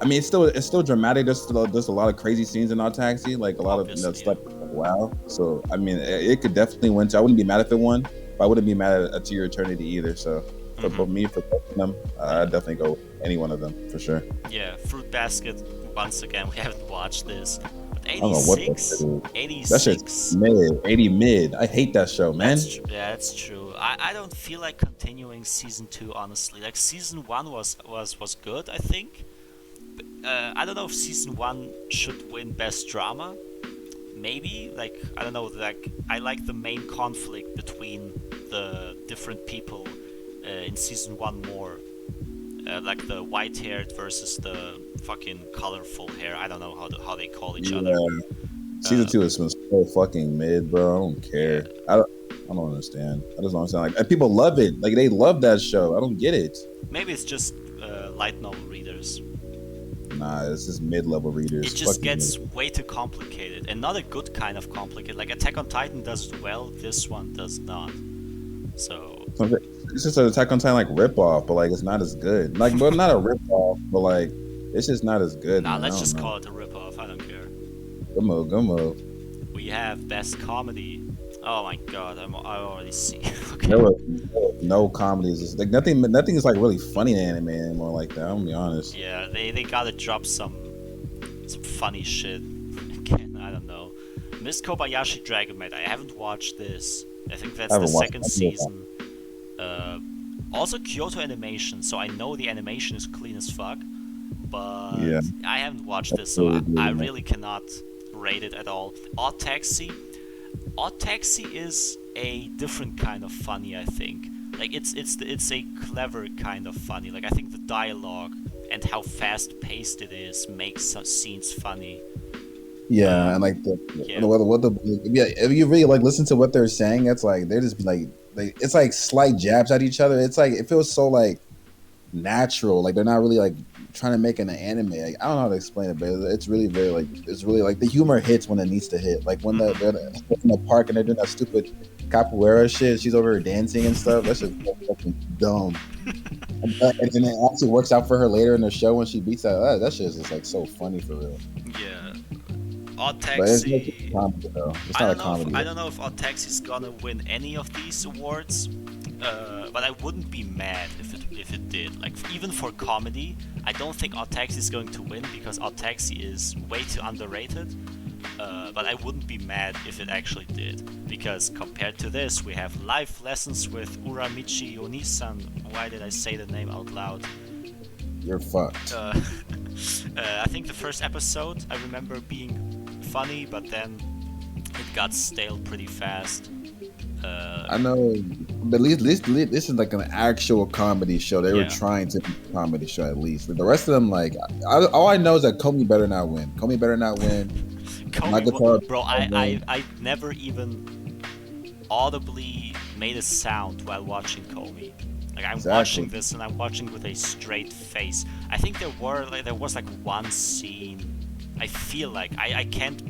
Speaker 2: I mean, it's still dramatic. There's a lot of crazy scenes in Odd Taxi. Like a lot of stuff. Wow. So I mean, it could definitely win. So I wouldn't be mad if it won. But I wouldn't be mad at To Your Eternity either. So for me, for both of them, I'd definitely go with any one of them for sure.
Speaker 1: Yeah, Fruit Basket. Once again, we haven't watched this. But
Speaker 2: 86.
Speaker 1: 86.
Speaker 2: That shit's mid. 80 mid. I hate that show, man.
Speaker 1: That's true. I don't feel like continuing season 2. Honestly, like season 1 was good. I think. I don't know if season 1 should win best drama. Maybe, like, I don't know, like, I like the main conflict between the different people in season 1 more. Like the white-haired versus the fucking colorful hair. I don't know how they call each other.
Speaker 2: Season 2 has been so fucking mid, bro. I don't care. I don't understand. I just don't understand. Like, and people love it. Like, they love that show. I don't get it.
Speaker 1: Maybe it's just light novel readers.
Speaker 2: Nah, it's just mid-level readers.
Speaker 1: It just gets way too complicated, and not a good kind of complicated. Like Attack on Titan does it well, this one does not. So
Speaker 2: it's just an Attack on Titan like rip-off, but like it's not as good. Like, but not a rip-off, but like it's just not as good.
Speaker 1: Nah, let's just call it a rip-off. I don't care.
Speaker 2: Good move.
Speaker 1: We have best comedy. Oh my god, I already see. Okay.
Speaker 2: There were no comedies. Like nothing is like really funny in anime anymore like that. I'm gonna be honest.
Speaker 1: Yeah, they gotta drop some funny shit. Again, I don't know. Miss Kobayashi Dragon Maid. I haven't watched this. I think that's the second season. Also Kyoto Animation. So I know the animation is clean as fuck, but I haven't watched this, so I really cannot rate it at all. Odd Taxi is a different kind of funny, I think. Like it's a clever kind of funny. Like I think the dialogue and how fast paced it is makes some scenes funny.
Speaker 2: Yeah, and like
Speaker 1: Yeah.
Speaker 2: yeah, if you really like listen to what they're saying, it's like they're just it's like slight jabs at each other. It's like it feels so like natural. Like they're not really like trying to make an anime. Like, I don't know how to explain it, but it's really very like it's really like the humor hits when it needs to hit. Like when they're in the park and they're doing that stupid capoeira shit. She's over here dancing and stuff. That's just so fucking dumb. And then it actually works out for her later in the show when she beats that shit is just like so funny for real.
Speaker 1: Yeah. Odd
Speaker 2: But it's not
Speaker 1: Taxi.
Speaker 2: a comedy though. It's not a comedy.
Speaker 1: I don't know if Odd Taxi is gonna win any of these awards, but I wouldn't be mad if it did. Like even for comedy, I don't think Odd Taxi is going to win because Odd Taxi is way too underrated. But I wouldn't be mad if it actually did, because compared to this, we have Life Lessons with Uramichi Onisan. Why did I say the name out loud?
Speaker 2: You're fucked.
Speaker 1: I think the first episode I remember being funny, but then it got stale pretty fast.
Speaker 2: I know, but at least this is like an actual comedy show. They were trying to be a comedy show at least. But the rest of them, like, all I know is that Comey better not win. Comey better not win.
Speaker 1: Bro, I never even audibly made a sound while watching Comey. Like I'm watching this and I'm watching with a straight face. I think there was like one scene. I feel like I can't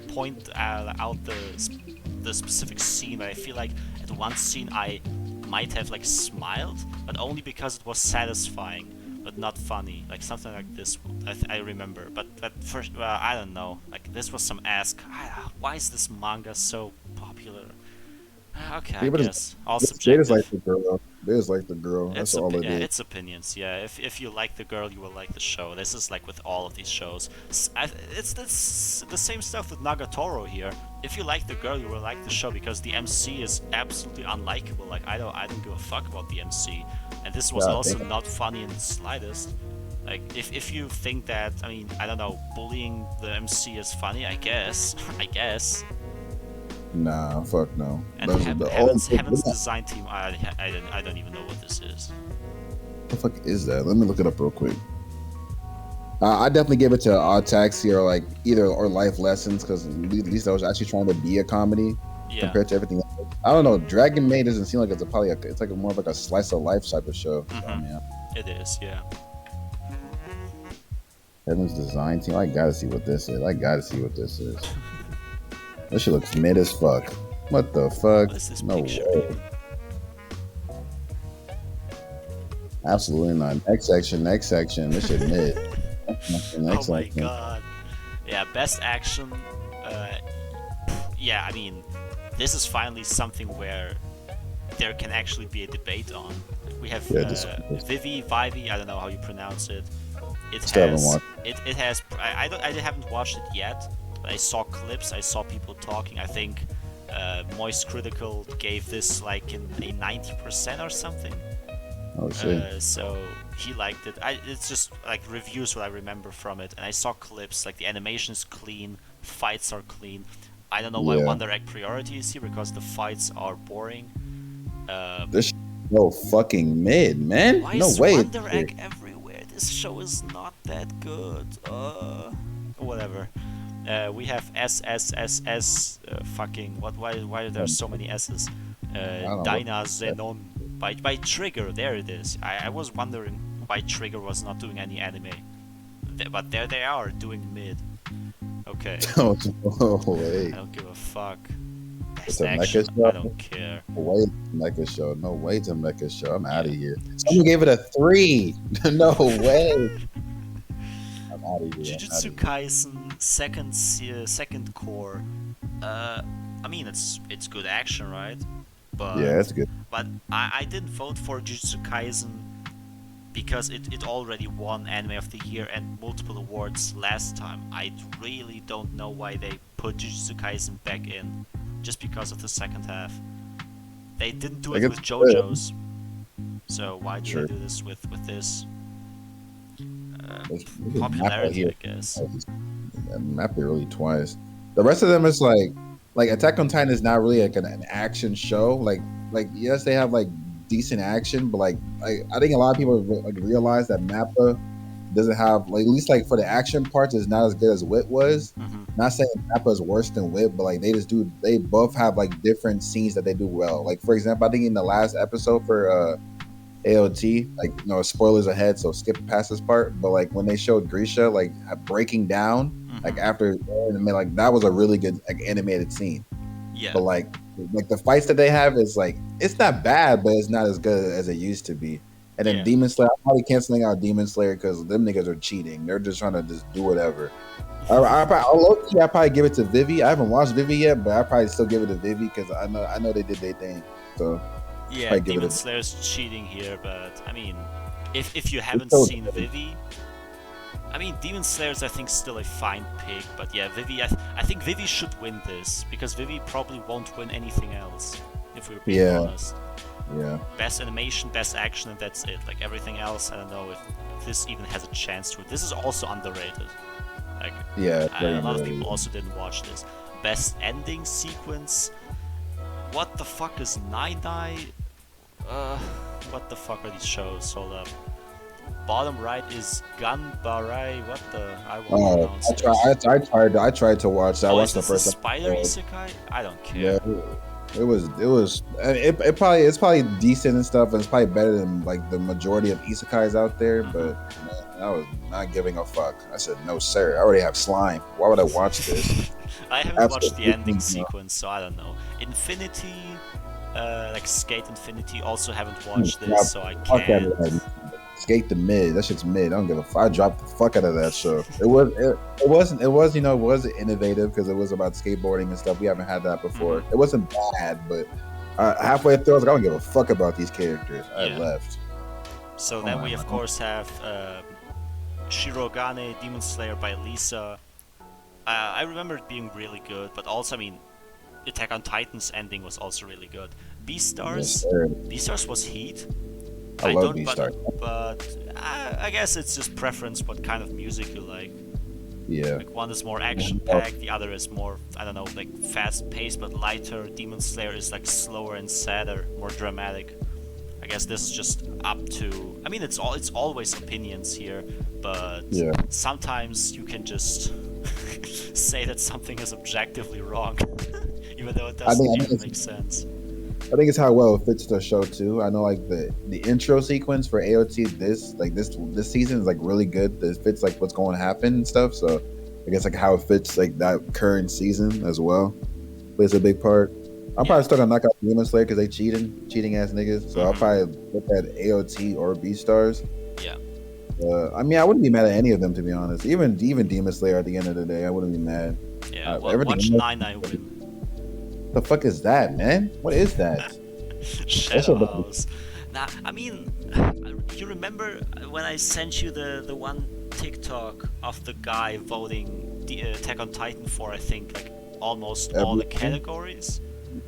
Speaker 1: point out the specific scene, but I feel like at one scene I might have like smiled, but only because it was satisfying, but not funny. Like something like this, I remember. But first, I don't know. Like this was some ask. Why is this manga so popular? Okay, I guess. All subjective.
Speaker 2: They just like the girl. They just like the girl. That's all it is.
Speaker 1: It's opinions. Yeah, if you like the girl, you will like the show. This is like with all of these shows. It's the same stuff with Nagatoro here. If you like the girl, you will like the show because the MC is absolutely unlikable. Like I don't give a fuck about the MC, and this was also not funny in the slightest. Like if you think that, I mean, I don't know, bullying the MC is funny, I guess. I guess.
Speaker 2: Nah, fuck no.
Speaker 1: And Heaven's design team, I don't even know what this is.
Speaker 2: What the fuck is that? Let me look it up real quick. I definitely give it to Odd Taxi or like or Life Lessons because at least I was actually trying to be a comedy compared to everything else. I don't know. Dragon Maid doesn't seem like it's like more of like a slice of life type of show.
Speaker 1: Mm-hmm. Oh, it is, yeah.
Speaker 2: Heaven's design team. I gotta see what this is. This shit looks mid as fuck. What the fuck?
Speaker 1: What is this
Speaker 2: no
Speaker 1: picture?
Speaker 2: way. Absolutely not. Next section. This shit mid.
Speaker 1: Oh my god. Yeah, best action. Yeah, I mean, this is finally something where there can actually be a debate on. We have Vivy, I don't know how you pronounce it. It has. I haven't watched it yet. I saw clips, I saw people talking. I think Moist Critical gave this like a 90% or something.
Speaker 2: Oh shit.
Speaker 1: So he liked it. It's just like reviews what I remember from it. And I saw clips, like the animation is clean, fights are clean. I don't know why Wonder Egg priority is here because the fights are boring.
Speaker 2: This no fucking mid, man.
Speaker 1: Why
Speaker 2: no
Speaker 1: is
Speaker 2: way.
Speaker 1: Wonder Egg everywhere? This show is not that good. Whatever. We have SSSS, fucking, why are there so many S's? Dyna Zenon by Trigger, there it is. I was wondering why Trigger was not doing any anime. But there they are, doing mid. Okay.
Speaker 2: No way.
Speaker 1: I don't give a fuck.
Speaker 2: It's a
Speaker 1: action,
Speaker 2: mecha show?
Speaker 1: I don't care.
Speaker 2: No way to mecha show. No way to mecha show. I'm out of here. Someone gave it a 3. No way. I'm out of here.
Speaker 1: Jujutsu Kaisen second core. I mean it's good action, right? But
Speaker 2: yeah, it's good.
Speaker 1: But I didn't vote for Jujutsu Kaisen because it already won Anime of the Year and multiple awards last time. I really don't know why they put Jujutsu Kaisen back in, just because of the second half. They didn't do it with JoJo's, so why do they do this with this? Popularity, I guess.
Speaker 2: Map it really twice. The rest of them is like Attack on Titan is not really like an action show. Like yes, they have like decent action, but like I think a lot of people like realize that Mappa doesn't have like, at least like for the action parts is not as good as Wit was.
Speaker 1: Mm-hmm.
Speaker 2: not saying Nappa is worse than Whip, but like they both have like different scenes that they do well. Like for example, I think in the last episode for AOT, like spoilers ahead, so skip past this part. But like when they showed Grisha like breaking down, like after like that was a really good like animated scene.
Speaker 1: Yeah.
Speaker 2: But like the fights that they have is like it's not bad, but it's not as good as it used to be. And then Demon Slayer, I'm probably canceling out Demon Slayer because them niggas are cheating. They're just trying to just do whatever. I'll probably give it to Vivi. I haven't watched Vivi yet, but I probably still give it to Vivi because I know they did their thing. So
Speaker 1: yeah, Demon Slayer's cheating here, but I mean, if you haven't seen Vivi, I mean, Demon Slayer's I think still a fine pick, but yeah, Vivi, I think Vivi should win this because Vivi probably won't win anything else if we're being honest.
Speaker 2: Yeah.
Speaker 1: Best animation, best action, and that's it. Like everything else, I don't know if this even has a chance to. This is also underrated. Like a lot of people also didn't watch this. Best ending sequence. What the fuck is Nine Nine? What the fuck are these shows? Hold up. Bottom right is Ganbarai. What the?
Speaker 2: I tried to watch that. I watched the first
Speaker 1: Spider Isekai? I don't care.
Speaker 2: Yeah. It's probably decent and stuff, and it's probably better than like the majority of isekais out there. But man, I was not giving a fuck. I said no, sir. I already have slime. Why would I watch this?
Speaker 1: I haven't watched the ending sequence, so I don't know. Infinity, like Skate Infinity, also haven't watched this, so I can't.
Speaker 2: Skate the mid. That shit's mid. I don't give a fuck. I dropped the fuck out of that show. It wasn't innovative because it was about skateboarding and stuff. We haven't had that before. It wasn't bad, but halfway through I was like, I don't give a fuck about these characters. I left.
Speaker 1: So then we of course have Shirogane, Demon Slayer by Lisa. I remember it being really good, but also I mean Attack on Titan's ending was also really good. Beastars was heat.
Speaker 2: I love Beastars.
Speaker 1: But I guess it's just preference what kind of music you like.
Speaker 2: Yeah.
Speaker 1: Like one is more action-packed, the other is more, I don't know, like fast-paced but lighter. Demon Slayer is like slower and sadder, more dramatic. I guess this is just up to... I mean, it's always opinions here, but sometimes you can just say that something is objectively wrong, even though it doesn't even make sense.
Speaker 2: I think it's how well it fits the show too. I know like the intro sequence for AOT this season is like really good. It fits like what's going to happen and stuff. So I guess like how it fits like that current season as well plays a big part. I'm probably still gonna knock out Demon Slayer because they cheating ass niggas. So I'll probably look at AOT or Beastars.
Speaker 1: Yeah.
Speaker 2: I mean, I wouldn't be mad at any of them to be honest. Even Demon Slayer at the end of the day, I wouldn't be mad.
Speaker 1: Yeah. Watch 9 win.
Speaker 2: The fuck is that, man? What is that?
Speaker 1: Shadow House. Now, I mean, you remember when I sent you the one TikTok of the guy voting the Attack on Titan for, I think, like almost all the categories?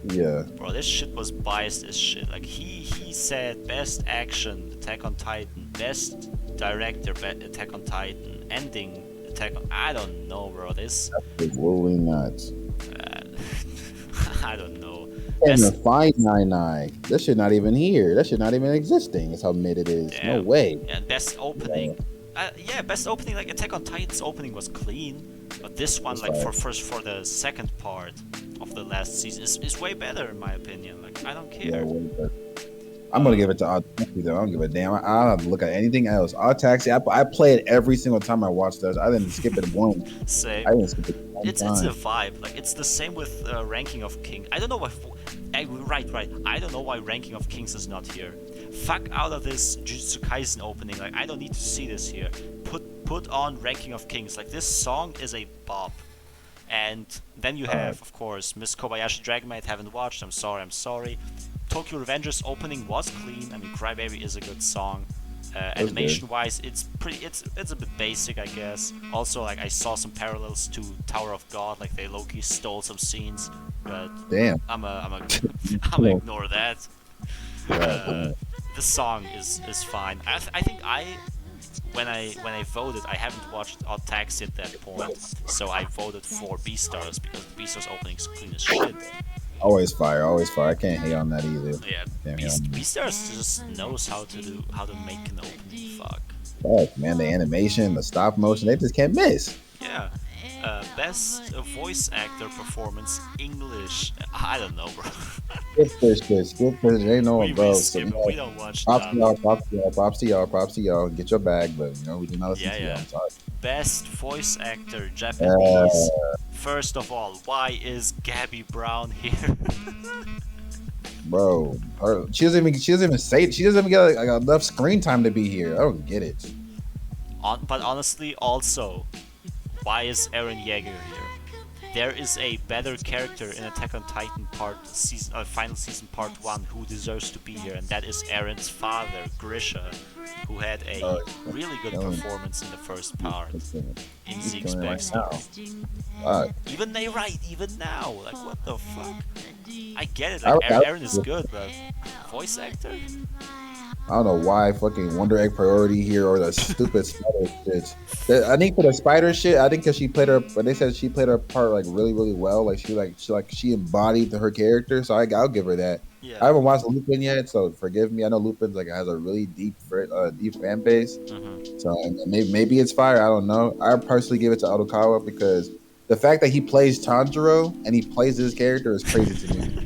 Speaker 2: Yeah.
Speaker 1: Bro, this shit was biased as shit. Like he said best action, Attack on Titan, best director, Attack on Titan, ending, Attack on... I don't know, bro. This...
Speaker 2: That's really not.
Speaker 1: I don't know.
Speaker 2: And the fine 9-9. That shit not even here. That shit not even existing. That's how mid it is. Damn. No way.
Speaker 1: And best opening. Best opening. Like Attack on Titan's opening was clean, but this one, like for the second part of the last season, is way better in my opinion. Like I don't care.
Speaker 2: Yeah, I'm gonna give it to Odd Taxi though. I don't give a damn. I don't have to look at anything else. Odd Taxi. I play it every single time I watch those. I didn't skip it once.
Speaker 1: Same.
Speaker 2: I didn't skip it.
Speaker 1: It's a vibe. Like it's the same with Ranking of King. I don't know why. Right. I don't know why Ranking of Kings is not here. Fuck out of this Jujutsu Kaisen opening. Like I don't need to see this here. Put on Ranking of Kings. Like this song is a bop. And then you have, of course, Miss Kobayashi Dragonmaid. Haven't watched. I'm sorry. Tokyo Revengers opening was clean. I mean, Crybaby is a good song. Animation-wise, it's a bit basic, I guess. Also, like I saw some parallels to Tower of God, like they low-key stole some scenes, but
Speaker 2: damn,
Speaker 1: I'm gonna ignore that. The song is fine. I think when I voted, I haven't watched Odd Taxi at that point, so I voted for Beastars because the Beastars opening is clean as shit.
Speaker 2: Always fire. I can't hate on that either.
Speaker 1: Yeah, Beastars just knows how to make an opening. Fuck,
Speaker 2: man, the animation, the stop motion, they just can't miss.
Speaker 1: Yeah, Best voice actor performance English. I don't know, bro.
Speaker 2: Skip fish. Ain't no one,
Speaker 1: We
Speaker 2: bro. So,
Speaker 1: skip it. We don't watch
Speaker 2: props to
Speaker 1: that.
Speaker 2: y'all, props to y'all, props to y'all, props to y'all. Get your bag, but we do not listen
Speaker 1: Yeah,
Speaker 2: to y'all.
Speaker 1: yeah.
Speaker 2: I'm sorry.
Speaker 1: Best voice actor
Speaker 2: Uh,
Speaker 1: Japanese. First of all, why is Gabby Brown here?
Speaker 2: bro, she doesn't even say it. She doesn't even get like enough screen time to be here. I don't get it.
Speaker 1: But honestly, also, why is Eren Yeager here? There is a better character in Attack on Titan final season part 1 who deserves to be here, and that is Eren's father, Grisha, who had a really good performance in the first part in Zeke's backstory. Even now, like what the fuck? I get it, like Eren is good, but voice actor?
Speaker 2: I don't know why fucking Wonder Egg priority here or the stupid spider shit. I think for the spider shit, I think because she played her, but they said she played her part like really, really well. Like she embodied her character. So I'll give her that.
Speaker 1: Yeah.
Speaker 2: I haven't watched Lupin yet, so forgive me. I know Lupin's like has a really deep fan base.
Speaker 1: Mm-hmm.
Speaker 2: So maybe it's fire. I don't know. I personally give it to Otokawa because the fact that he plays Tanjiro and he plays his character is crazy to me.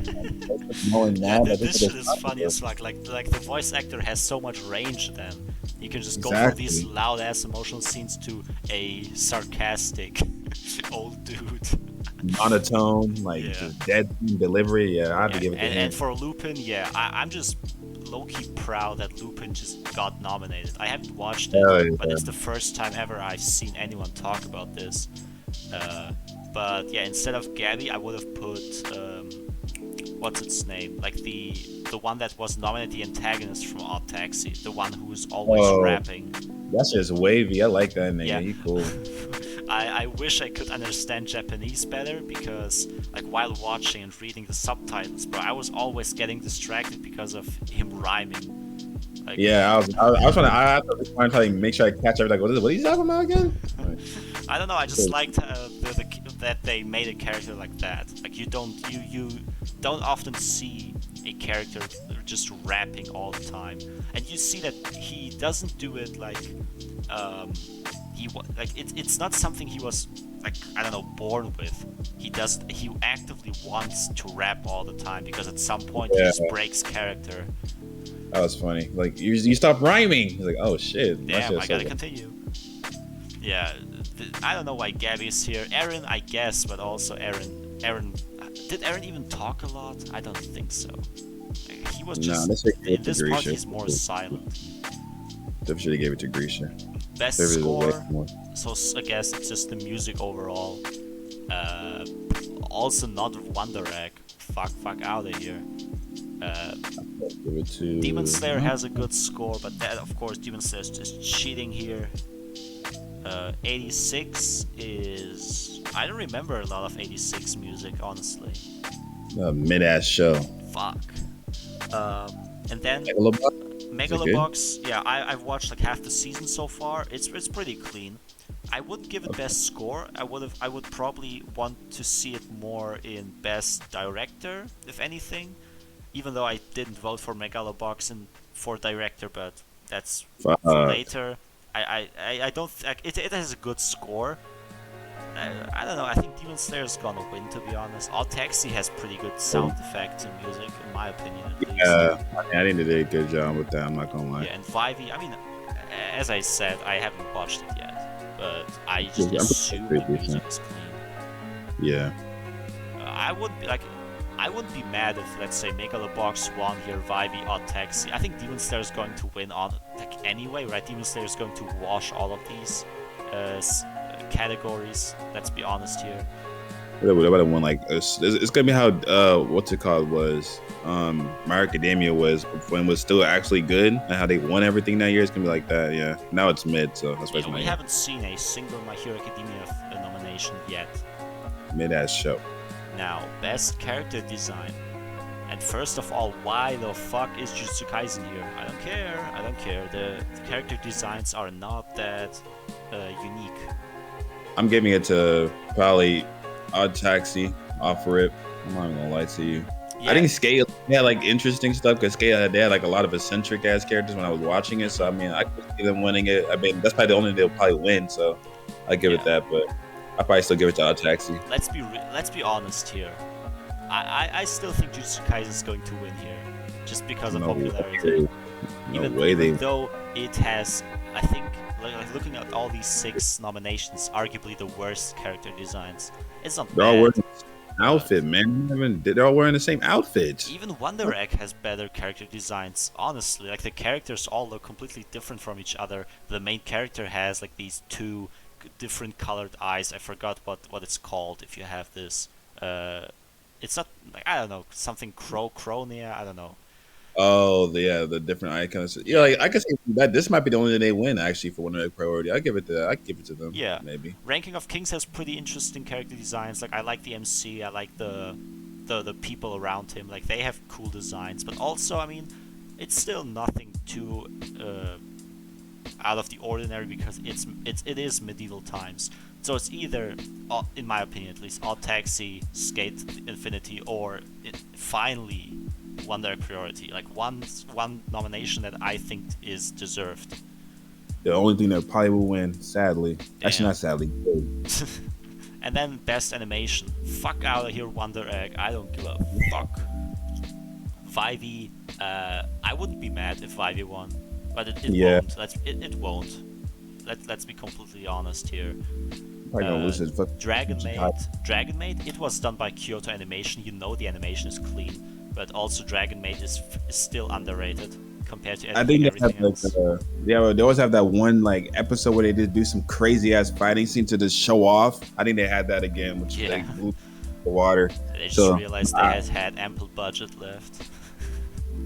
Speaker 2: Knowing that,
Speaker 1: this shit is funny as fuck. Like the voice actor has so much range. Then you can just go from these loud ass emotional scenes to a sarcastic old dude.
Speaker 2: Monotone, just dead delivery. Yeah, I have to give it to him.
Speaker 1: And for Lupin, I'm just low-key proud that Lupin just got nominated. I haven't watched it, but it's the first time ever I've seen anyone talk about this. But yeah, instead of Gabby, I would have put what's its name? Like the one that was nominated, the antagonist from Odd Taxi, the one who's always rapping.
Speaker 2: That's just wavy. I like that name. Yeah, he cool.
Speaker 1: I wish I could understand Japanese better because, like, while watching and reading the subtitles, bro, I was always getting distracted because of him rhyming. Like,
Speaker 2: I was trying to. I have to try to make sure I catch everything. Like, what are you talking about again?
Speaker 1: I don't know. I just liked that they made a character like that. Like you don't often see a character just rapping all the time, and you see that he doesn't do it like it's not something he was like, I don't know, born with. He actively wants to rap all the time because at some point he just breaks character.
Speaker 2: That was funny. Like you stop rhyming. He's like, oh shit.
Speaker 1: Damn, I gotta continue. Yeah, I don't know why Gabby's here. Eren, I guess, but also Eren. Did Eren even talk a lot? I don't think so. Like, he was just in this part. He's more silent.
Speaker 2: Definitely should have gave it to Grisha.
Speaker 1: Best score. So I guess it's just the music overall. Also not Wonder Egg. Fuck out of here. Demon Slayer has a good score, but that, of course, Demon Slayer is just cheating here. 86 is... I don't remember a lot of 86 music, honestly.
Speaker 2: Mid-ass show.
Speaker 1: Fuck. And then Megalobox, yeah, I've watched like half the season so far. It's pretty clean. I wouldn't give it best score. I would probably want to see it more in best director, if anything. Even though I didn't vote for Megalobox for director, but that's for later. I don't it has a good score. I don't know. I think Demon Slayer's gonna win, to be honest. Odd Taxi has pretty good sound effects and music, in my opinion. At least.
Speaker 2: Yeah, I think they did a good job with that. I'm not gonna lie.
Speaker 1: Yeah, and Vivey. I mean, as I said, I haven't watched it yet, but I just assume the music is clean.
Speaker 2: Yeah.
Speaker 1: I wouldn't be mad if, let's say, Megalobox won here, Vivey, Odd Taxi. I think Demon Slayer is going to win on anyway, right? Demon Slayer is going to wash all of these categories. Let's be honest here.
Speaker 2: They would have won like it's gonna be how what's it called was My Academia was when it was still actually good, and how they won everything that year. It's gonna be like that. Yeah. Now it's mid, so that's why we
Speaker 1: haven't seen a single My Hero Academia nomination yet.
Speaker 2: Mid-ass show.
Speaker 1: Now, best character design. And first of all, why the fuck is Jujutsu Kaisen here? I don't care. The character designs are not that unique.
Speaker 2: I'm giving it to probably Odd Taxi off rip. I'm not even gonna lie to you. Yeah. I think Scale had like interesting stuff because Scale had like a lot of eccentric ass characters when I was watching it. So I mean, I could see them winning it. I mean, that's probably the only they'll probably win. So I give it that. But I probably still give it to Odd Taxi.
Speaker 1: Let's be honest here. I still think Jujutsu Kaisen is going to win here, just because of
Speaker 2: No
Speaker 1: popularity.
Speaker 2: way. No way
Speaker 1: Even though it has, I think, like looking at all these 6 nominations, arguably the worst character designs. It's not
Speaker 2: they're all
Speaker 1: bad.
Speaker 2: wearing outfit, man. They're all wearing the same outfits.
Speaker 1: Even Wonder Egg has better character designs, honestly. Like, the characters all look completely different from each other. The main character has, like, these 2 different colored eyes. I forgot what it's called if you have this. It's not, like, I don't know, something Chronia, I don't know.
Speaker 2: Oh, the different icons. Yeah, like I could say that this might be the only thing they win actually for Wonder Egg priority. I give it to them.
Speaker 1: Yeah.
Speaker 2: Maybe.
Speaker 1: Ranking of Kings has pretty interesting character designs. Like, I like the MC, I like the people around him. Like, they have cool designs, but also, I mean, it's still nothing too out of the ordinary because it is medieval times. So it's either, in my opinion at least, Odd Taxi, Skate Infinity, or finally Wonder Egg priority. Like, one nomination that I think is deserved.
Speaker 2: The only thing that probably will win, sadly.
Speaker 1: Damn.
Speaker 2: Actually, not sadly.
Speaker 1: And then best animation. Fuck out of here, Wonder Egg. I don't give a fuck. Vivy. I wouldn't be mad if Vivy won, but it won't. It won't. Let's be completely honest here. Dragon Maid. It was done by Kyoto Animation. You know the animation is clean, but also Dragon Maid is still underrated compared to everything else.
Speaker 2: They always have that one like episode where they just do some crazy ass fighting scene to just show off. I think they had that again, which is like blew the water.
Speaker 1: They just realized they had ample budget left.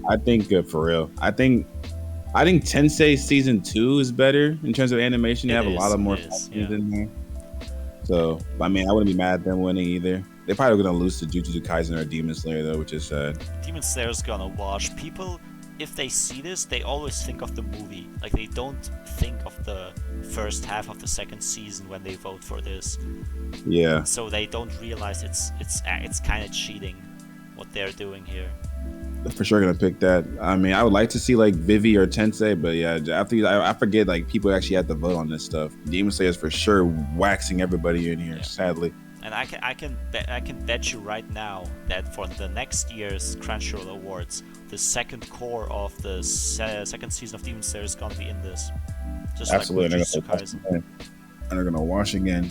Speaker 2: I think for real. I think Tensei season 2 is better in terms of animation. They have a lot of more scenes in there. So I mean, I wouldn't be mad at them winning either. They're probably gonna lose to Jujutsu Kaisen or Demon Slayer though, which is sad.
Speaker 1: Demon Slayer's gonna wash. People, if they see this, they always think of the movie. Like, they don't think of the first half of the second season when they vote for this.
Speaker 2: Yeah.
Speaker 1: So they don't realize it's kind of cheating what they're doing here.
Speaker 2: For sure gonna pick that. I mean, I would like to see like Vivi or Tensei, but yeah, after I forget like people actually have to vote on this stuff. Demon Slayer is for sure waxing everybody in here, sadly.
Speaker 1: And I can bet you right now that for the next year's Crunchyroll Awards, the second core of the second season of Demon Slayer is gonna be in this. Just
Speaker 2: absolutely,
Speaker 1: like Jujutsu
Speaker 2: and they're gonna wash again.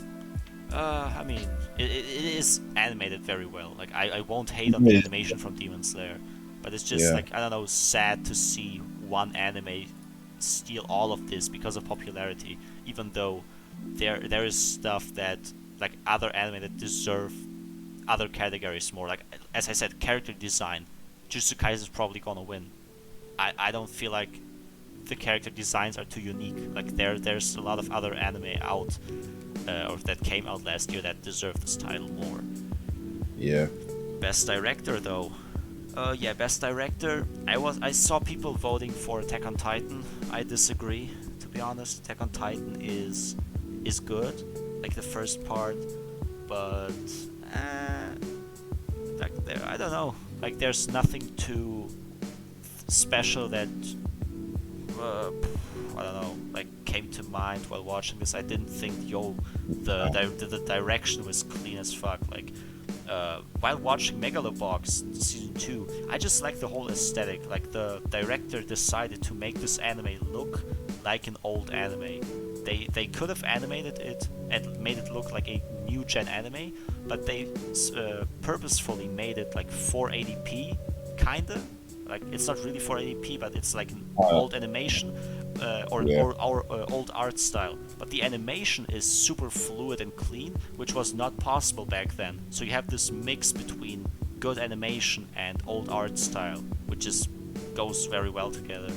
Speaker 1: I mean, it is animated very well. Like, I won't hate on the animation from Demon Slayer, but it's just like, I don't know, sad to see one anime steal all of this because of popularity. Even though there is stuff that, like, other anime that deserve other categories more. Like, as I said, character design. Jujutsu Kaisen is probably gonna win. I don't feel like the character designs are too unique. Like, there's a lot of other anime out, or that came out last year that deserve this title more.
Speaker 2: Yeah.
Speaker 1: Best director though. Best director. I saw people voting for Attack on Titan. I disagree, to be honest. Attack on Titan is good, like the first part, but like, there, I don't know. Like, there's nothing too special that I don't know, like, came to mind while watching this. I didn't think the direction was clean as fuck. Like, while watching Megalobox season 2, I just like the whole aesthetic. Like, the director decided to make this anime look like an old anime. They could have animated it and made it look like a new gen anime, but they purposefully made it like 480p, kinda. Like, it's not really 480p, but it's like an old animation or old art style. But the animation is super fluid and clean, which was not possible back then. So you have this mix between good animation and old art style, which just goes very well together.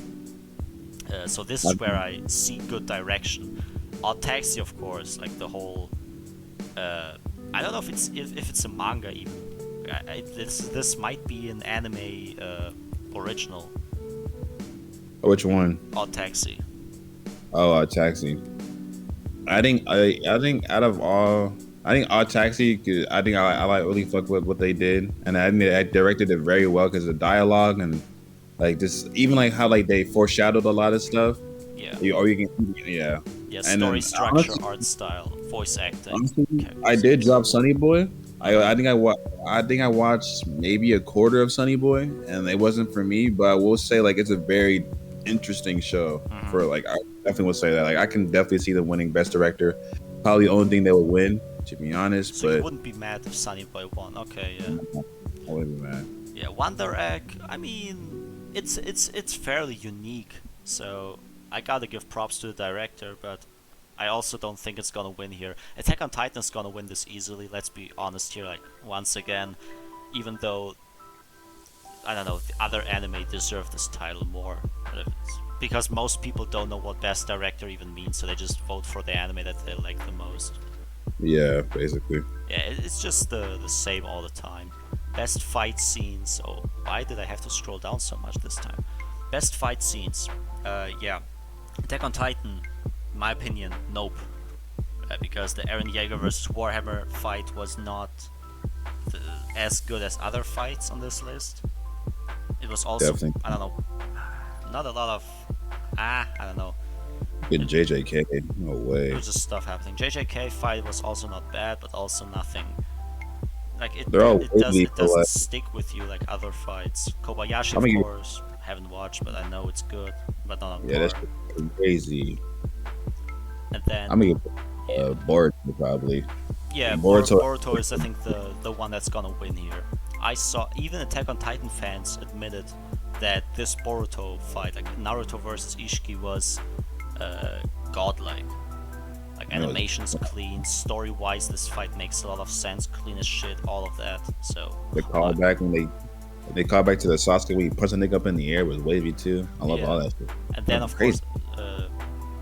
Speaker 1: So this is where I see good direction. Odd Taxi, of course, like the whole. I don't know if it's a manga even. This might be an anime original.
Speaker 2: Which one?
Speaker 1: Odd Taxi.
Speaker 2: Oh, Odd Taxi. I think out of all, I think Odd Taxi. I think I like really fuck with what they did, and I think they directed it very well because the dialogue and like just even like how like they foreshadowed a lot of stuff.
Speaker 1: Yeah. Yeah,
Speaker 2: And
Speaker 1: story
Speaker 2: then
Speaker 1: structure, art style, voice acting.
Speaker 2: honestly, I
Speaker 1: characters.
Speaker 2: did drop Sunny Boy. I think I watched maybe a quarter of Sunny Boy, and it wasn't for me. But I will say like it's a very interesting show. For like I definitely would say that like I can definitely see them winning Best Director. Probably the only thing they would win, to be honest.
Speaker 1: So you
Speaker 2: But
Speaker 1: wouldn't be mad if Sunny Boy won. Okay, yeah.
Speaker 2: I wouldn't be mad.
Speaker 1: Yeah, Wonder Egg. I mean, it's fairly unique. So I gotta give props to the director, but I also don't think it's gonna win here. Attack on Titan is gonna win this easily. Let's be honest here. Like once again, even though I don't know, the other anime deserve this title more. Because most people don't know what best director even means, so they just vote for the anime that they like the most.
Speaker 2: Yeah, basically.
Speaker 1: Yeah, it's just the same all the time. Best fight scenes. Oh, why did I have to scroll down so much this time? Best fight scenes. Yeah. Attack on Titan, in my opinion, nope. Because the Eren Yeager versus Warhammer fight was not as good as other fights on this list. It was also,
Speaker 2: Definitely.
Speaker 1: I don't know, not a lot of, I don't know.
Speaker 2: Good JJK, no way.
Speaker 1: There was just stuff happening. JJK fight was also not bad, but also nothing. Like it doesn't stick with you like other fights. Kobayashi, of course, haven't watched, but I know it's good. But not on
Speaker 2: that's crazy.
Speaker 1: And then
Speaker 2: I'm gonna get Boruto probably.
Speaker 1: Yeah, Boruto is I think the one that's gonna win here. I saw even Attack on Titan fans admitted that this Boruto fight, like Naruto versus Ishiki, was godlike. Like animation's clean, story-wise, this fight makes a lot of sense, clean as shit, all of that. So
Speaker 2: they call back when they call back to the Sasuke when he punched a nigga up in the air was wavy too. I love all that shit.
Speaker 1: And then of course,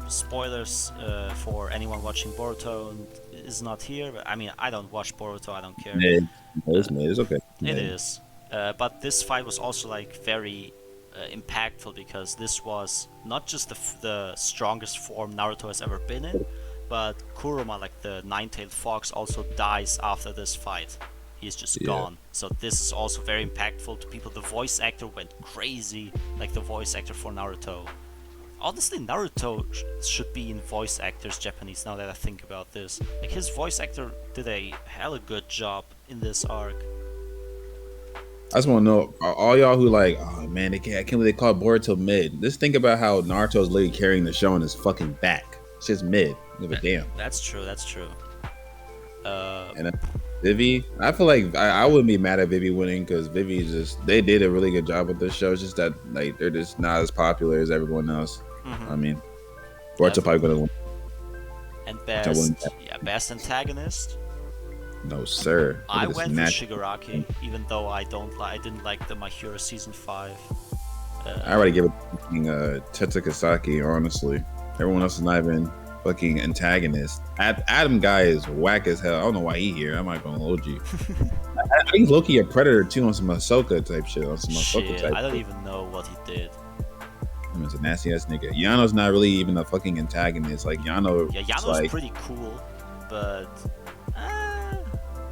Speaker 1: spoilers for anyone watching Boruto is not here. But I mean, I don't watch Boruto, I don't care.
Speaker 2: It's okay.
Speaker 1: It is. But this fight was also like very impactful because this was not just the strongest form Naruto has ever been in, but Kurama, like the nine-tailed fox, also dies after this fight. He's just gone. So this is also very impactful to people. The voice actor went crazy, like the voice actor for Naruto. Honestly, Naruto should be in voice actors Japanese now that I think about this. Like his voice actor did a hella good job in this arc.
Speaker 2: I just want to know, all y'all who like, oh man, I can't believe they call Boruto mid. Just think about how Naruto's literally carrying the show on his fucking back. It's just mid. Give a damn.
Speaker 1: That's true.
Speaker 2: And then Vivi, I feel like I wouldn't be mad at Vivi winning because Vivi they did a really good job with this show. It's just that like they're just not as popular as everyone else. I mean, Boruto probably gonna win.
Speaker 1: And best antagonist.
Speaker 2: No sir.
Speaker 1: I went for Shigaraki, even though I didn't like the My Hero season 5.
Speaker 2: I already give it Tetsuka Saki, honestly. Everyone else is not even fucking antagonist. Adam guy is whack as hell. I don't know why he here. I'm not gonna hold you. I think Loki a predator too on some Ahsoka type shit. On some Ahsoka type
Speaker 1: I don't even know what he did.
Speaker 2: He's a nasty ass nigga. Yano's not really even a fucking antagonist. Like Yano.
Speaker 1: Yeah, Yano's like, pretty cool, but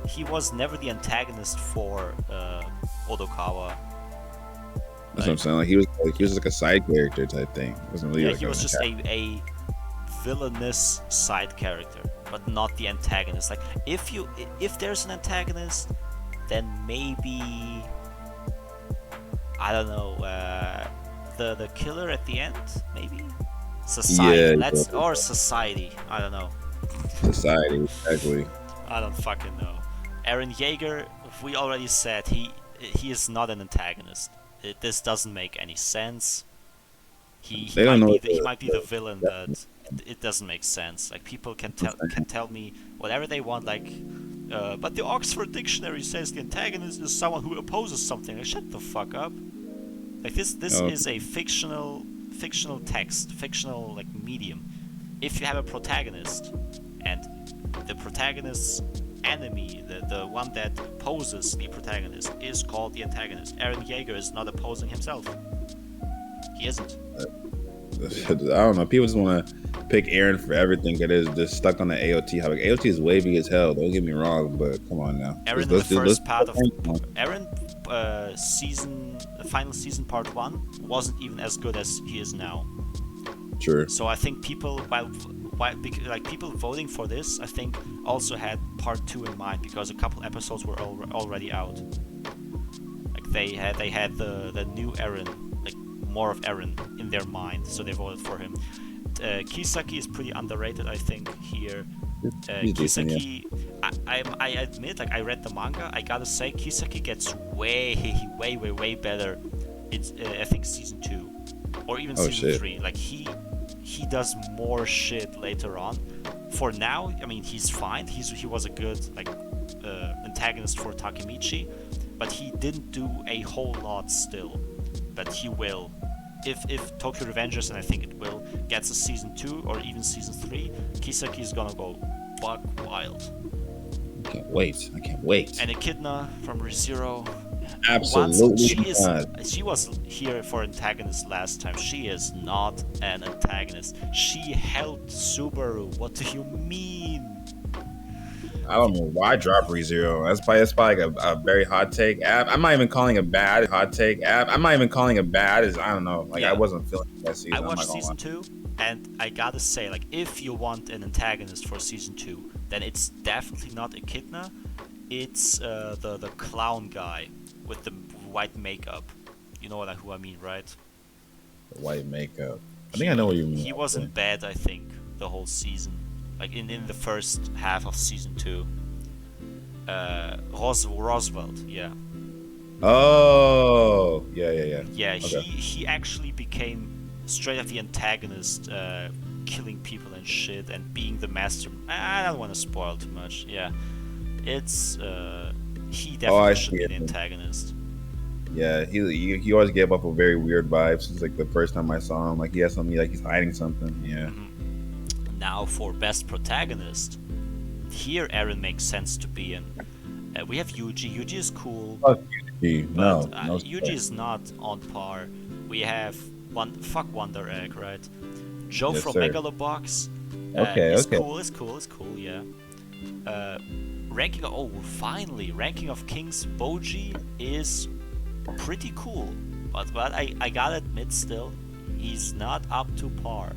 Speaker 1: he was never the antagonist for Odokawa.
Speaker 2: That's what I'm saying. Like he was like a side character type thing. It wasn't really.
Speaker 1: Yeah,
Speaker 2: like
Speaker 1: he was just a villainous side character, but not the antagonist. Like if there's an antagonist, then maybe I don't know. The killer at the end, maybe society. Or society. I don't know.
Speaker 2: Society, exactly.
Speaker 1: I don't fucking know. Eren Yeager, we already said he is not an antagonist. This doesn't make any sense. He might be the villain, but it doesn't make sense. Like people can tell me whatever they want. Like, but the Oxford Dictionary says the antagonist is someone who opposes something. Like, shut the fuck up. Like this is a fictional text, fictional like medium. If you have a protagonist and the protagonist's enemy, the one that opposes the protagonist, is called the antagonist. Eren Yeager is not opposing himself. He isn't.
Speaker 2: I don't know. People just want to pick Eren for everything. It is just stuck on the AOT. Like AOT is wavy as hell. Don't get me wrong, but come on now.
Speaker 1: Eren, the first part of Eren, final season part 1 wasn't even as good as he is now.
Speaker 2: True.
Speaker 1: So I think people, why like people voting for this, I think, also had part 2 in mind because a couple episodes were already out. Like they had the new Eren, like more of Eren in their mind, so they voted for him. Kisaki is pretty underrated, I think, here.
Speaker 2: He's decent,
Speaker 1: Kisaki, I admit, like I read the manga. I gotta say, Kisaki gets way better. It's I think season 2, or even season 3. Like he does more shit later on. For now, I mean, he's fine. He was a good like antagonist for Takemichi, but he didn't do a whole lot still. But he will. If Tokyo Revengers, and I think it will, gets a season 2 or even season 3, Kisaki is gonna go buck wild.
Speaker 2: I can't wait.
Speaker 1: And Echidna from ReZero.
Speaker 2: Absolutely.
Speaker 1: She was here for antagonist last time. She is not an antagonist. She helped Subaru. What do you mean?
Speaker 2: I don't know why drop ReZero. That's probably like a very hot take app. I'm not even calling it bad. Hot take app. I'm not even calling it bad. I don't know. Like I wasn't feeling that season.
Speaker 1: I watched season 2, and I gotta say, like, if you want an antagonist for season 2, then it's definitely not Echidna. It's the clown guy with the white makeup. You know who I mean, right?
Speaker 2: The white makeup. I think I know what you mean.
Speaker 1: He wasn't bad, I think, the whole season. Like in the first half of season 2. Roswald, yeah.
Speaker 2: Oh, yeah.
Speaker 1: Yeah,
Speaker 2: okay.
Speaker 1: he actually became straight up the antagonist, killing people and shit, and being the master. I don't want to spoil too much. Yeah, it's he definitely should be the antagonist.
Speaker 2: Yeah, he always gave up a very weird vibe since like the first time I saw him. Like he has something, like he's hiding something. Yeah.
Speaker 1: Mm-hmm. Now for best protagonist, here Eren makes sense to be in. We have Yuji. Yuji is cool.
Speaker 2: Yuji. No,
Speaker 1: Yuji is not on par. We have Wonder Egg, right? Joe from
Speaker 2: sir.
Speaker 1: Megalobox.
Speaker 2: Okay.
Speaker 1: Cool. Yeah. Ranking of Kings. Boji is pretty cool, but I gotta admit, still, he's not up to par.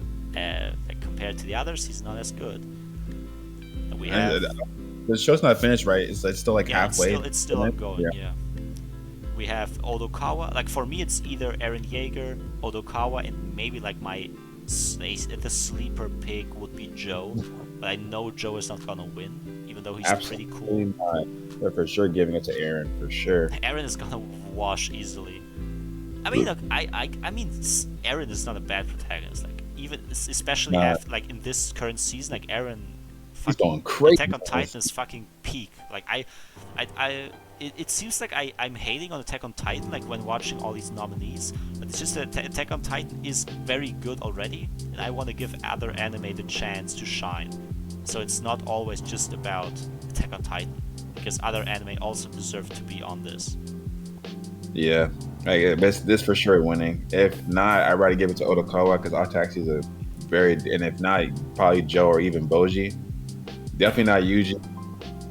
Speaker 1: Compared to the others, he's not as good. And we have
Speaker 2: the show's not finished, right? It's still like halfway.
Speaker 1: It's still ongoing. Yeah. We have Odokawa. Like for me, it's either Eren Yeager, Odokawa, and maybe like the sleeper pick would be Joe. But I know Joe is not gonna win, even though he's pretty cool.
Speaker 2: Not. They're for sure giving it to Eren, for sure.
Speaker 1: Eren is gonna wash easily. I mean, look, I mean, Eren is not a bad protagonist. Like even especially after like in this current season, like Eren,
Speaker 2: he's going crazy.
Speaker 1: Attack on Titan is fucking peak. Like it seems like I'm hating on Attack on Titan, like when watching all these nominees, but it's just that Attack on Titan is very good already, and I want to give other anime the chance to shine. So it's not always just about Attack on Titan, because other anime also deserve to be on this.
Speaker 2: Yeah, this for sure winning. If not, I'd rather give it to Odokawa because Ataxi is a very, and if not, probably Joe or even Boji. Definitely not Yuji.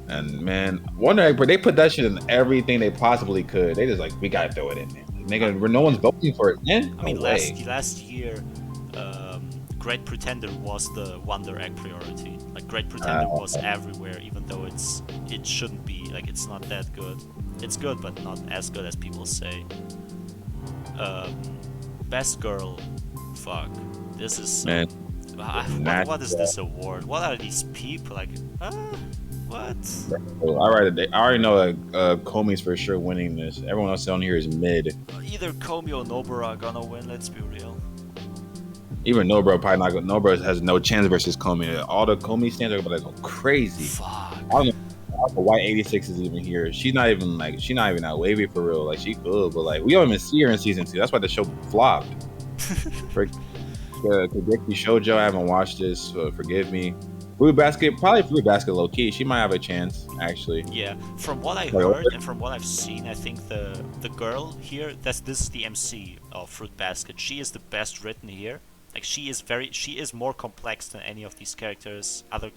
Speaker 2: And man, Wonder Egg, but they put that shit in everything they possibly could. They just like, we gotta throw it in there. Nigga, no one's voting for it, man.
Speaker 1: I mean, last year, Great Pretender was the Wonder Egg priority. Like Great Pretender was everywhere, even though it shouldn't be. Like it's not that good. It's good, but not as good as people say. Best girl, fuck. This is
Speaker 2: man.
Speaker 1: What is this award? What are these people like? What?
Speaker 2: I already know Komi's for sure winning this. Everyone else down here is mid.
Speaker 1: Either Komi or Nobara are gonna win. Let's be real.
Speaker 2: Even Nobara probably not. Nobara has no chance versus Komi. All the Komi stands are gonna go crazy.
Speaker 1: Fuck.
Speaker 2: I don't know why 86 is even here. She's not even that wavy for real. Like she could, but like we don't even see her in season 2. That's why the show flopped. Kageki Shoujo, I haven't watched this, so forgive me. Fruit Basket low key. She might have a chance, actually.
Speaker 1: Yeah, from what I heard and from what I've seen, I think the girl here, this is the MC of Fruit Basket. She is the best written here. Like she is more complex than any of these characters, other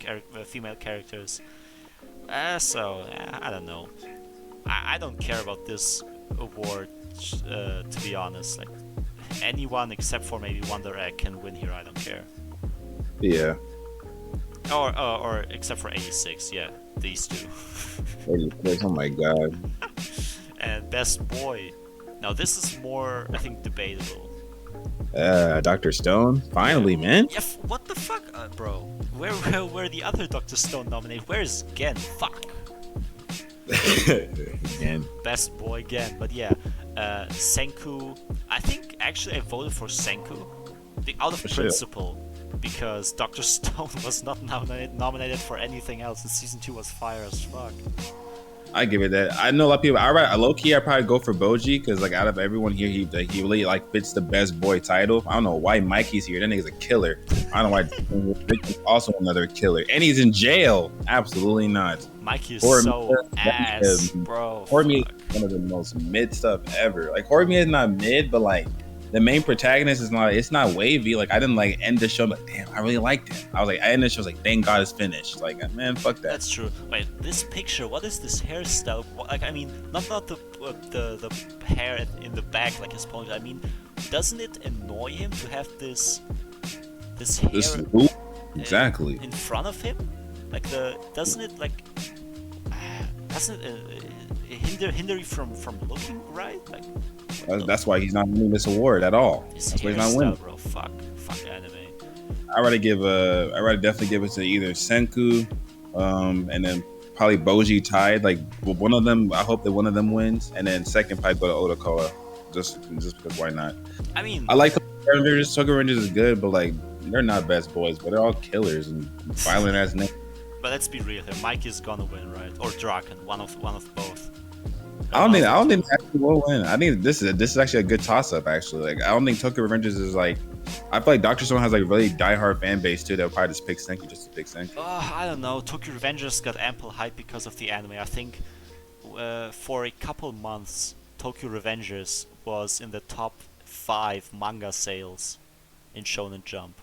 Speaker 1: female characters. So I don't know. I don't care about this award, to be honest. Like anyone except for maybe Wonder Egg can win here. I don't care.
Speaker 2: Yeah.
Speaker 1: Or except for 86, yeah, these two.
Speaker 2: 86, oh my god.
Speaker 1: And best boy. Now this is more, I think, debatable.
Speaker 2: Dr. Stone, finally, man.
Speaker 1: Yeah, what the fuck, bro? Where the other Dr. Stone nominated? Where is Gen? Fuck.
Speaker 2: Again.
Speaker 1: Best boy again, but yeah, Senku. I think actually I voted for Senku, out of principle, because Dr. Stone was not nominated for anything else, and season 2 was fire as fuck.
Speaker 2: I give it that. I know a lot of people. Low key, I probably go for Boji because like out of everyone here, he really like fits the best boy title. I don't know why Mikey's here. That nigga's a killer. I don't know why Victor's also another killer, and he's in jail. Absolutely not.
Speaker 1: Mikey is so ass, bro.
Speaker 2: Horimiya is one of the most mid stuff ever. Like Horimiya is not mid, but like the main protagonist is not. It's not wavy. Like I didn't like end the show. Like damn, I really liked him. I was like, I ended the show. I was like, thank God it's finished. Like man, fuck that.
Speaker 1: That's true. Wait, this picture. What is this hairstyle? Like I mean, not the hair in the back like his ponytail. I mean, doesn't it annoy him to have this hair
Speaker 2: exactly
Speaker 1: in front of him? Like doesn't it hinder you from looking right? Like
Speaker 2: that's why he's not winning this award at all. That's why he's not winning.
Speaker 1: Bro, fuck anime.
Speaker 2: I'd rather definitely give it to either Senku, and then probably Boji tied. Like one of them, I hope that one of them wins, and then second probably go to Otokoa, just because why not?
Speaker 1: I mean,
Speaker 2: I like Tokyo Rangers. Tokyo Rangers is good, but like they're not best boys, but they're all killers and violent ass niggas.
Speaker 1: But let's be real here. Mike is gonna win, right? Or Draken, one of both.
Speaker 2: I don't think actually will win. I think this is actually a good toss up. Actually, like I don't think Tokyo Revengers is like. I feel like Dr. Stone has like a really diehard fan base too. They'll probably just pick Senki just to pick Senki.
Speaker 1: I don't know. Tokyo Revengers got ample hype because of the anime. I think for a couple months, Tokyo Revengers was in the top 5 manga sales in Shonen Jump.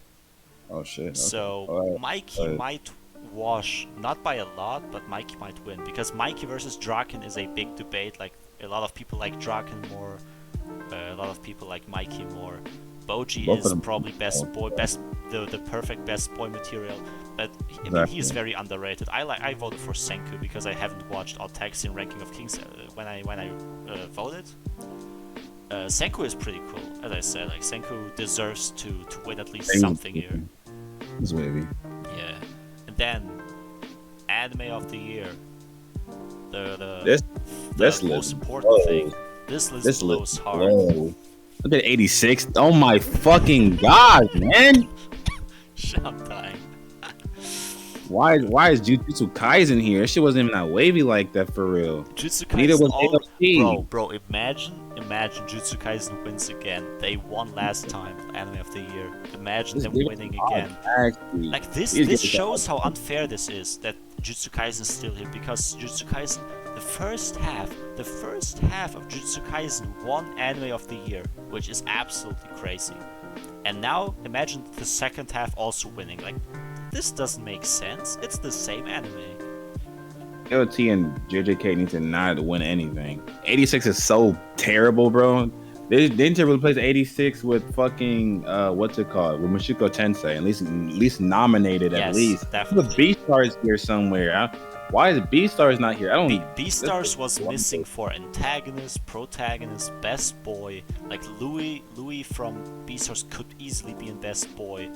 Speaker 2: Oh shit! Okay.
Speaker 1: So Mikey might wash, not by a lot, but Mikey might win, because Mikey versus Draken is a big debate. Like a lot of people like Draken more, a lot of people like Mikey more. Boji is probably best boy, the perfect best boy material, but I mean, he is very underrated. I voted for Senku because I haven't watched Odd Taxi and Ranking of Kings when I voted. Senku is pretty cool, as I said. Like Senku deserves to win at least something here.
Speaker 2: Maybe.
Speaker 1: Yeah. And then, anime of the year.
Speaker 2: This
Speaker 1: most important thing. This list blows hard.
Speaker 2: Whoa. Look at 86. Oh my fucking god, man!
Speaker 1: Shut up, dying.
Speaker 2: Why is Jujutsu Kaisen here? That shit wasn't even that wavy like that for real.
Speaker 1: Jujutsu Kaisen bro, imagine Jujutsu Kaisen wins again. They won last time, anime of the year. Imagine them winning again. Like this shows how unfair this is, that Jujutsu Kaisen is still here, because Jujutsu Kaisen, the first half of Jujutsu Kaisen won anime of the year, which is absolutely crazy. And now imagine the second half also winning. Like, this doesn't make sense. It's the same anime.
Speaker 2: LT and JJK need to not win anything. 86 is so terrible, bro. They didn't replace 86 with fucking what's it called? With Mashiko Tensei. At least nominated. Yes, at least.
Speaker 1: Definitely.
Speaker 2: The B-Stars here somewhere. Why is B-Stars not here? I don't.
Speaker 1: B-Stars was missing for antagonist, protagonist, best boy. Like Louis from B-Stars could easily be in best boy.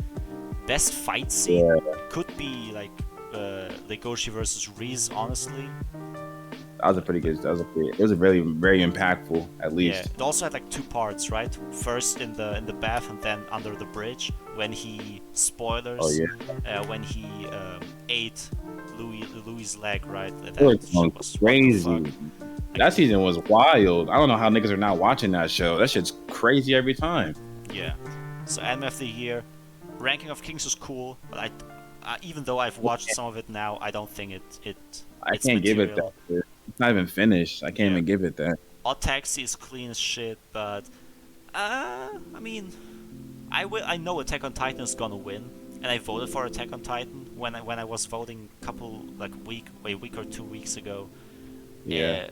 Speaker 1: Best fight scene could be like Legoshi versus Reese. Honestly,
Speaker 2: that was a pretty good. It was a very very impactful. At least.
Speaker 1: Yeah, it also had like 2 parts, right? First in the bath and then under the bridge when he spoilers.
Speaker 2: Oh yeah.
Speaker 1: When he ate Louis' leg, right?
Speaker 2: That was crazy. That season was wild. I don't know how niggas are not watching that show. That shit's crazy every time.
Speaker 1: Yeah. So anime of the year. Ranking of Kings is cool, but even though I've watched some of it now, I don't think
Speaker 2: I can't give it that. It's not even finished. I can't even give it that.
Speaker 1: Odd Taxi is clean as shit, but I mean, I know Attack on Titan is gonna win, and I voted for Attack on Titan when I was voting a week or 2 weeks ago.
Speaker 2: Yeah.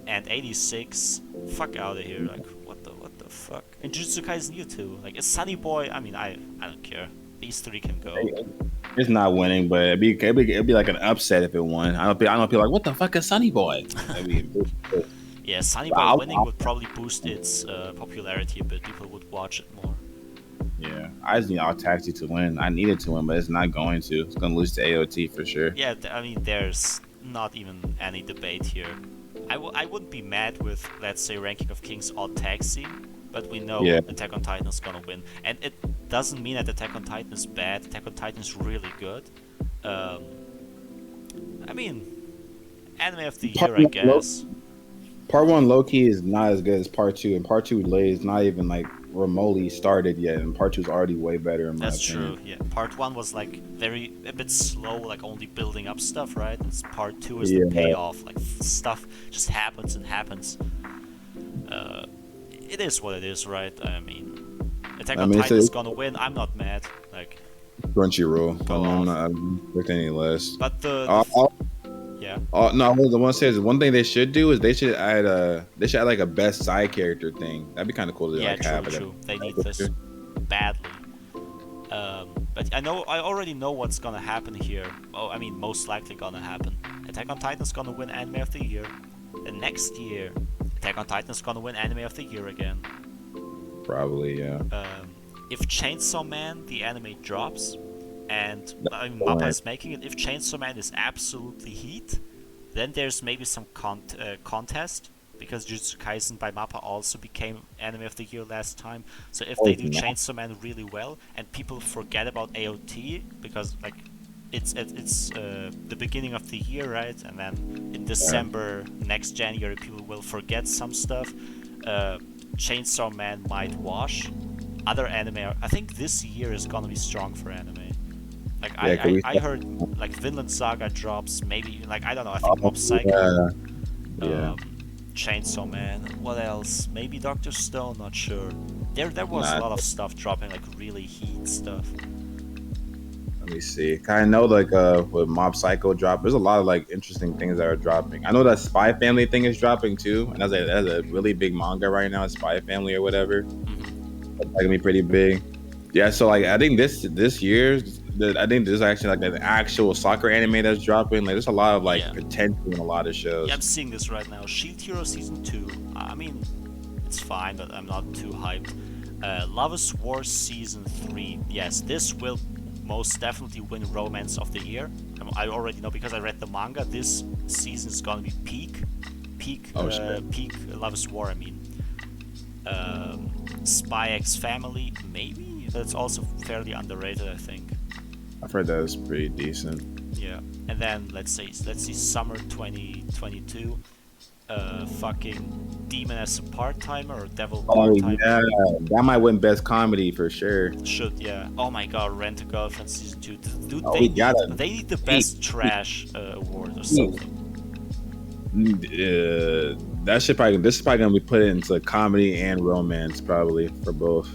Speaker 1: And 86, fuck out of here! Like what the fuck? And Jujutsu Kaisen, you too. Like it's Sunny Boy. I mean, I don't care. These 3 can go.
Speaker 2: It's not winning, but it'd be like an upset if it won. I don't know. People like, what the fuck is Sunny Boy? I mean,
Speaker 1: Yeah, Sunny Boy winning would probably boost its popularity a bit. People would watch it more.
Speaker 2: yeah, I just need All Taxi to win. I need it to win, but it's not going to. It's going to lose to AOT for sure.
Speaker 1: Yeah, I mean, there's not even any debate here. I wouldn't be mad with, let's say, Ranking of Kings Odd Taxi, but we know Attack on Titan is gonna win. And it doesn't mean that Attack on Titan is bad. Attack on Titan is really good. I mean, Anime of the Year, I guess.
Speaker 2: Part 1 low-key is not as good as Part 2, and Part 2 is not even like remotely started yet, and Part 2 is already way better in my opinion.
Speaker 1: True, yeah. Part 1 was like a bit slow, like only building up stuff, right? And Part 2 is the payoff, like stuff just happens and happens. It is what it is, right? I mean, Attack on Titan is gonna win. I'm not mad. Like
Speaker 2: Crunchyroll. I'm not expecting any less.
Speaker 1: But yeah.
Speaker 2: No, what I want to say is one thing they should do is they should add like a best side character thing. That'd be kind of cool to have.
Speaker 1: True. They need this badly. But I already know what's gonna happen here. Oh, I mean, most likely gonna happen. Attack on Titan is gonna win Anime of the Year. And next year, Attack on Titan is gonna win Anime of the Year again.
Speaker 2: Probably, yeah.
Speaker 1: If Chainsaw Man, the anime, drops, and I mean, Mappa is making it, if Chainsaw Man is absolutely heat, then there's maybe some contest, because Jujutsu Kaisen by Mappa also became Anime of the Year last time. So if they do Chainsaw Man really well, and people forget about AOT, because like it's the beginning of the year, right? And then in December, next January, people will forget some stuff. Chainsaw Man might wash. Other anime, I think this year is gonna be strong for anime. Like I heard like Vinland Saga drops, maybe like I don't know. I think Mob Psycho, Chainsaw Man. What else? Maybe Dr. Stone. Not sure. There was a lot of stuff dropping, like really heat stuff.
Speaker 2: Let me see. I know like with Mob Psycho drop, there's a lot of like interesting things that are dropping. I know that Spy Family thing is dropping too, and that's a really big manga right now, Spy Family or whatever. That's gonna be pretty big. Yeah, so like I think this year, I think there's actually like an actual soccer anime that's dropping. Like there's a lot of like potential in a lot of shows.
Speaker 1: Yeah, I'm seeing this right now. Shield Hero Season 2. I mean, it's fine, but I'm not too hyped. Lovers War Season 3. Yes, this will most definitely win Romance of the Year. I already know because I read the manga. This season is gonna be peak Lovers War. I mean, Spy X Family, maybe that's also fairly underrated, I think.
Speaker 2: I've heard that is pretty decent.
Speaker 1: Yeah, and then let's see, Summer 2022. Fucking Demon as a Part-Timer or Devil Part-Timer.
Speaker 2: Yeah, that might win Best Comedy for sure.
Speaker 1: Should, yeah. Oh my god, Rent a Girlfriend Season 2. Dude, they need the Best Trash award or something.
Speaker 2: This is probably gonna be put into comedy and romance probably for both.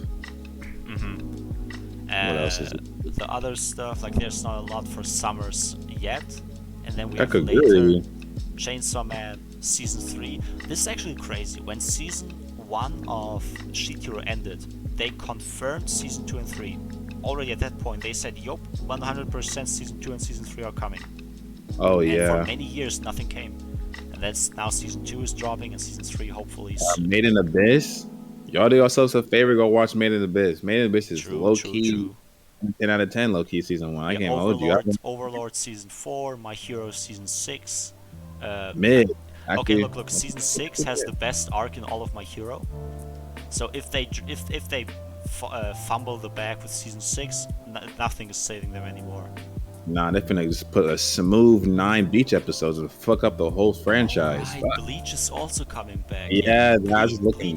Speaker 1: What else is it? The other stuff, like there's not a lot for summers yet, and then we have later Chainsaw Man Season 3. This is actually crazy. When Season 1 of Shield Hero ended, they confirmed Season 2 and 3. Already at that point, they said, yup, 100% Season 2 and Season 3 are coming.
Speaker 2: Oh,
Speaker 1: and
Speaker 2: yeah.
Speaker 1: For many years, nothing came. And that's now Season 2 is dropping, and Season 3 hopefully is...
Speaker 2: Made in Abyss? Y'all do yourselves a favor, go watch Made in Abyss. Made in Abyss is low-key. 10 out of 10 low-key Season 1. I can't hold you.
Speaker 1: Overlord Season 4, My Hero Season 6.
Speaker 2: Mid.
Speaker 1: Okay, look. Season 6 has the best arc in all of My Hero. So if they fumble the bag with Season 6, nothing is saving them anymore.
Speaker 2: Nah, they're finna just put a smooth 9 Bleach episodes and fuck up the whole franchise.
Speaker 1: Right, Bleach is also coming back.
Speaker 2: Yeah, I was just looking.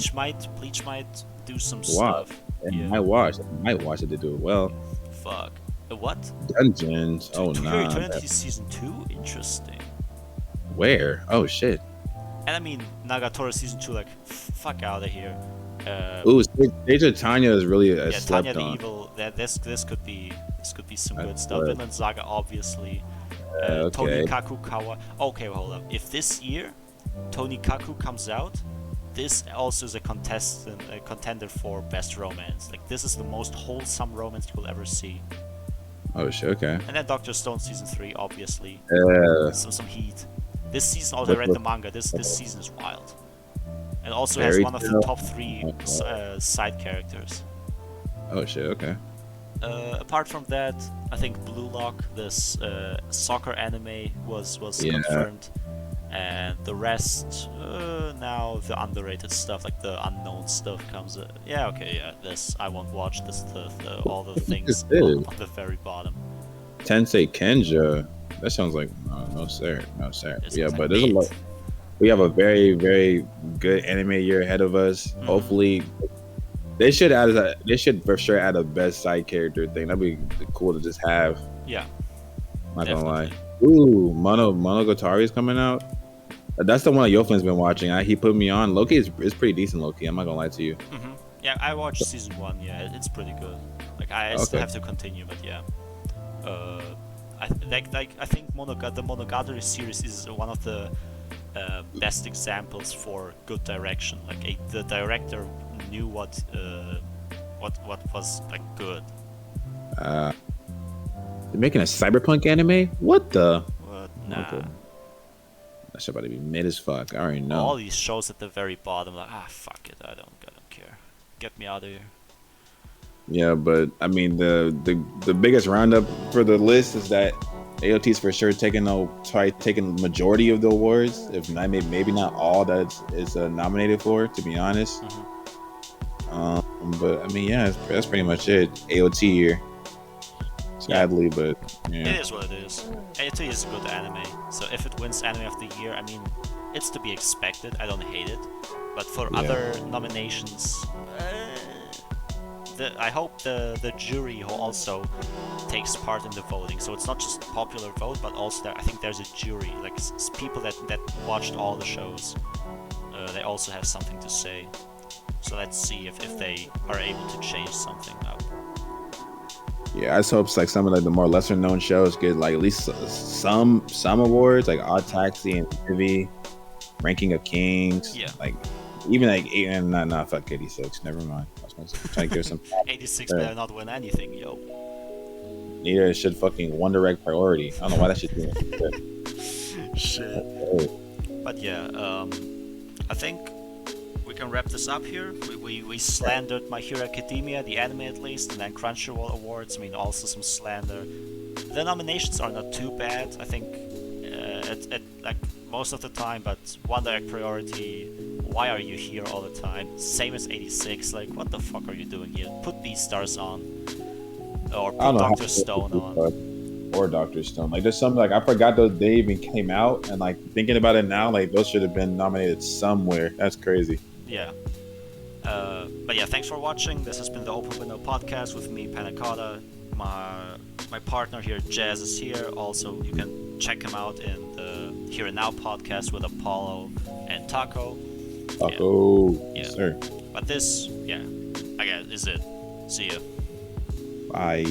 Speaker 1: Bleach might do some stuff.
Speaker 2: Yeah. I might watch it to do it well.
Speaker 1: Fuck. What?
Speaker 2: Dungeons. Oh, nah.
Speaker 1: Eternity Season 2? Interesting.
Speaker 2: Where? Oh, shit.
Speaker 1: And I mean, Nagatoro Season 2, like, fuck out of here.
Speaker 2: Stage of Tanya is really slept
Speaker 1: Tanya the
Speaker 2: on.
Speaker 1: Evil. This could be some good stuff. Vinland Saga, obviously. Tonikaku Kawa. Okay, hold up. If this year Tonikaku comes out, this also is a contender for best romance. Like this is the most wholesome romance you will ever see.
Speaker 2: Oh shit. Okay.
Speaker 1: And then Doctor Stone season 3, obviously.
Speaker 2: Yeah.
Speaker 1: Some heat. This season, although I read the manga, this season is wild. And also has
Speaker 2: Fairy
Speaker 1: one of the
Speaker 2: Tail.
Speaker 1: top 3 side characters.
Speaker 2: Oh shit. Okay.
Speaker 1: Apart from that, I think Blue Lock, this soccer anime, was
Speaker 2: Yeah.
Speaker 1: confirmed, and the rest now the underrated stuff, like the unknown stuff, comes. Yeah, okay, yeah. This I won't watch. This all the things on the very bottom.
Speaker 2: Tensei Kenja. That sounds like no sir, no sir.
Speaker 1: It
Speaker 2: Yeah,
Speaker 1: sounds
Speaker 2: but
Speaker 1: like
Speaker 2: there's a
Speaker 1: meat.
Speaker 2: lot. We have a very, very good anime year ahead of us.
Speaker 1: Mhm.
Speaker 2: Hopefully, they should add. They should for sure add a best side character thing. That'd be cool to just have.
Speaker 1: Yeah,
Speaker 2: Not gonna lie.
Speaker 1: definitely.
Speaker 2: Ooh, Monogatari is coming out. That's the one that Yofin's been watching. He put me on. Loki is pretty decent. Loki. I'm not gonna lie to you.
Speaker 1: Hmm. Yeah, I watched season 1. Yeah, it's pretty good. Like I still have to continue, but yeah. I think the Monogatari series is one of the best examples for good direction. Like the director knew what was like good.
Speaker 2: They're making a cyberpunk anime. What the?
Speaker 1: But nah.
Speaker 2: Okay. That shit about to be mid as fuck. I already know.
Speaker 1: All these shows at the very bottom, like fuck it, I don't care. Get me out of here.
Speaker 2: Yeah, but I mean the biggest roundup for the list is that AOT's for sure taking majority of the awards, if not maybe not all that it's nominated for, to be honest.
Speaker 1: Mm-hmm.
Speaker 2: But I mean, yeah, that's pretty much it. AOT here, sadly, but yeah.
Speaker 1: It is what it is. AOT is a good anime, so if it wins Anime of the Year, I mean, it's to be expected. I don't hate it, but for other nominations, I hope the jury who also takes part in the voting. So it's not just popular vote, but also I think there's a jury, like people that watched all the shows. They also have something to say. So let's see if they are able to change something up.
Speaker 2: Yeah, I just hope like some of the more lesser known shows get like at least some awards, like Odd Taxi and Ivy, Ranking of Kings.
Speaker 1: Yeah.
Speaker 2: Like even like fuck 86. Never mind. I was trying to give some
Speaker 1: 86 better not win anything, yo.
Speaker 2: Neither should fucking One Direct Priority. I don't know why that shit doing
Speaker 1: Shit. But yeah, I think we can wrap this up here. We slandered My Hero Academia, the anime at least, and then Crunchyroll Awards. I mean, also some slander. The nominations are not too bad, I think, at like most of the time, but One Direct Priority, why are you here all the time? Same as 86, like what the fuck are you doing here? Put Beastars on. Or put Dr. Stone on.
Speaker 2: Or Dr. Stone. Like there's some like I forgot those they even came out, and like thinking about it now, like those should have been nominated somewhere. That's crazy.
Speaker 1: Yeah. But yeah, thanks for watching. This has been the Open Window Podcast with me, Panacotta. My partner here, Jazz, is here. Also, you can check him out in the Here and Now podcast with Apollo and Taco.
Speaker 2: Taco.
Speaker 1: Yeah.
Speaker 2: Sir.
Speaker 1: But this, yeah, I guess is it. See ya.
Speaker 2: Bye.